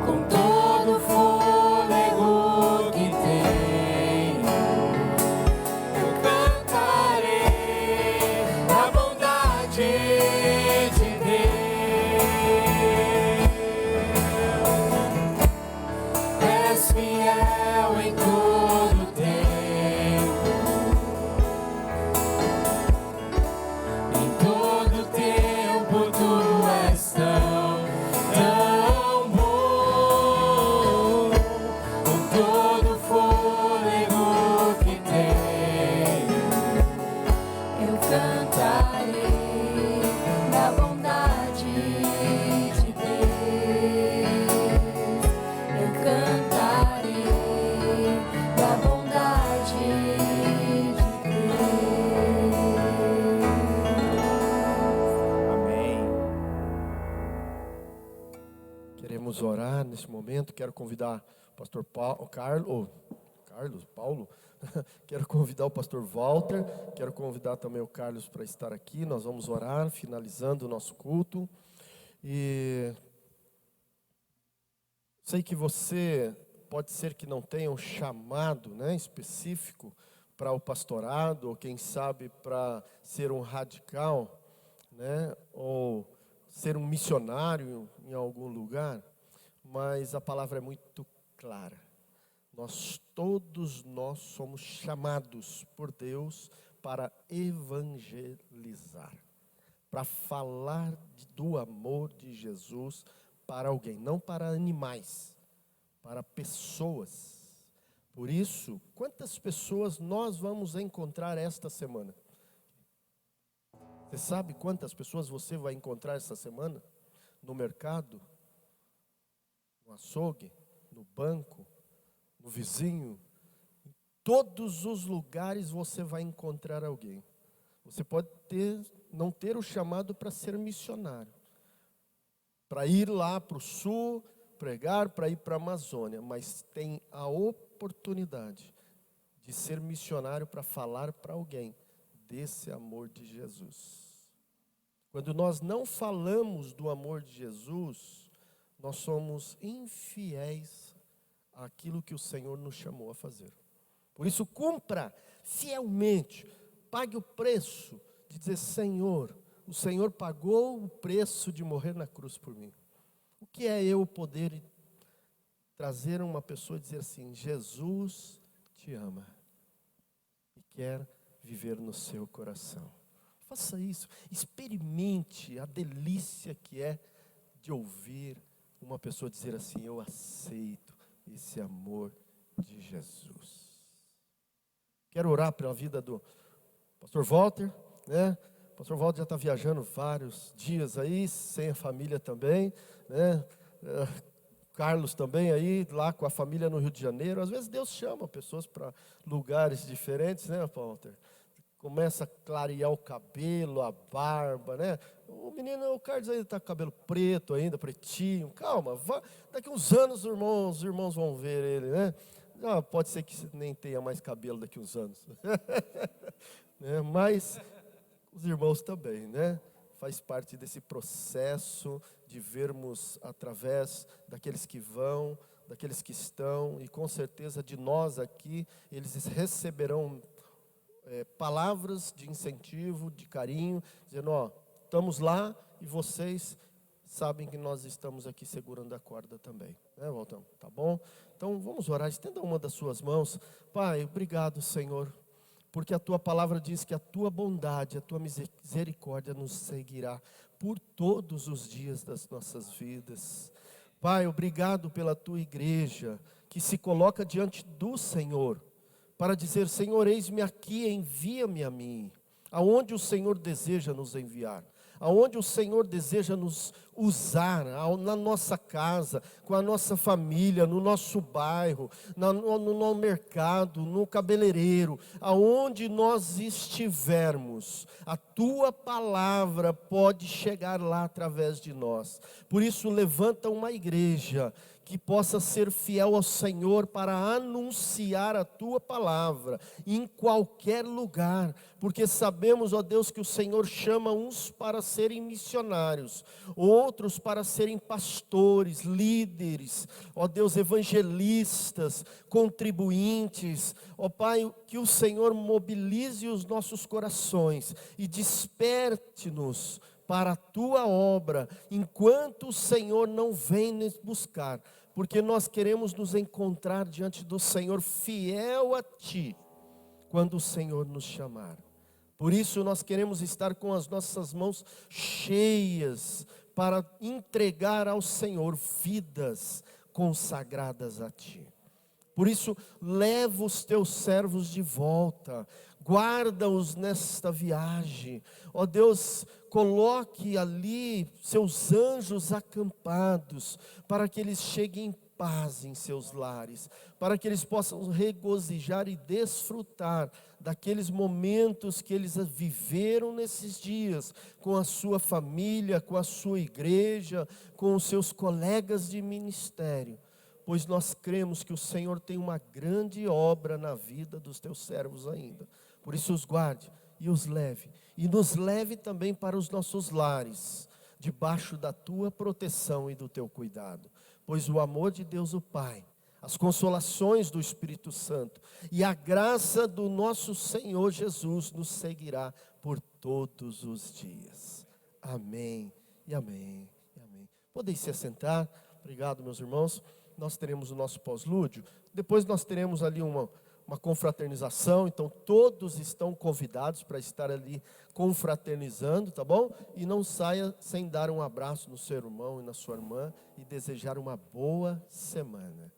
com todo o fôlego que tenho, eu cantarei a bondade de Deus. És fiel em todo tempo, em todo tempo tu és tão bom, com todo o fôlego que tenho, eu cantarei da bondade de Deus. Eu cantarei da bondade de Deus. Amém. Queremos orar nesse momento. Quero convidar o pastor Paulo. Quero convidar o pastor Walter. Quero convidar também o Carlos para estar aqui. Nós vamos orar, finalizando o nosso culto. E sei que você pode ser que não tenha um chamado, né, específico para o pastorado, ou quem sabe para ser um radical, né, ou ser um missionário em algum lugar, mas a palavra é muito clara. Todos nós somos chamados por Deus para evangelizar, para falar do amor de Jesus para alguém, não para animais, para pessoas. Por isso, quantas pessoas nós vamos encontrar esta semana? Você sabe quantas pessoas você vai encontrar essa semana? No mercado, no açougue, no banco, no vizinho, em todos os lugares você vai encontrar alguém. Você pode não ter o chamado para ser missionário, para ir lá para o sul, pregar, para ir para a Amazônia, mas tem a oportunidade de ser missionário para falar para alguém desse amor de Jesus. Quando nós não falamos do amor de Jesus, nós somos infiéis àquilo que o Senhor nos chamou a fazer. Por isso, cumpra fielmente, pague o preço de dizer: Senhor, o Senhor pagou o preço de morrer na cruz por mim. O que é eu poder trazer uma pessoa e dizer assim: Jesus te ama e quer viver no seu coração? Faça isso, experimente a delícia que é de ouvir uma pessoa dizer assim: eu aceito esse amor de Jesus. Quero orar pela vida do pastor Walter, né? O pastor Walter já está viajando vários dias aí, sem a família também, né? Carlos também aí, lá com a família no Rio de Janeiro. Às vezes Deus chama pessoas para lugares diferentes, né, Walter? Começa a clarear o cabelo, a barba, né? O Carlos ainda está com cabelo preto ainda, pretinho. Calma, daqui uns anos os irmãos vão ver ele, né? Pode ser que nem tenha mais cabelo daqui uns anos. Né? Mas os irmãos também, né? Faz parte desse processo de vermos através daqueles que vão, daqueles que estão, e com certeza de nós aqui, eles receberão palavras de incentivo, de carinho, dizendo: ó, estamos lá e vocês sabem que nós estamos aqui segurando a corda também, né, Waltão? Tá bom? Então vamos orar, estenda uma das suas mãos. Pai, obrigado, Senhor, porque a tua palavra diz que a tua bondade, a tua misericórdia nos seguirá por todos os dias das nossas vidas. Pai, obrigado pela tua igreja que se coloca diante do Senhor para dizer: Senhor, eis-me aqui, envia-me a mim. Aonde o Senhor deseja nos enviar, aonde o Senhor deseja nos usar, na nossa casa, com a nossa família, no nosso bairro, no mercado, no cabeleireiro, aonde nós estivermos, a tua palavra pode chegar lá através de nós. Por isso, levanta uma igreja que possa ser fiel ao Senhor para anunciar a tua palavra em qualquer lugar, porque sabemos, ó Deus, que o Senhor chama uns para serem missionários, outros para serem pastores, líderes, ó Deus, evangelistas, contribuintes. Ó Pai, que o Senhor mobilize os nossos corações e desperte-nos para a tua obra, enquanto o Senhor não vem nos buscar, porque nós queremos nos encontrar diante do Senhor fiel a ti, quando o Senhor nos chamar. Por isso nós queremos estar com as nossas mãos cheias, para entregar ao Senhor vidas consagradas a ti. Por isso, leva os teus servos de volta, guarda-os nesta viagem. Ó Deus, coloque ali seus anjos acampados, para que eles cheguem em paz em seus lares, para que eles possam regozijar e desfrutar daqueles momentos que eles viveram nesses dias, com a sua família, com a sua igreja, com os seus colegas de ministério. Pois nós cremos que o Senhor tem uma grande obra na vida dos teus servos ainda. Por isso os guarde e os leve. E nos leve também para os nossos lares, debaixo da tua proteção e do teu cuidado. Pois o amor de Deus o Pai, as consolações do Espírito Santo e a graça do nosso Senhor Jesus nos seguirá por todos os dias. Amém e amém e amém. Podem se assentar. Obrigado, meus irmãos. Nós teremos o nosso pós-lúdio. Depois nós teremos ali uma confraternização. Então todos estão convidados para estar ali confraternizando, tá bom? E não saia sem dar um abraço no seu irmão e na sua irmã e desejar uma boa semana.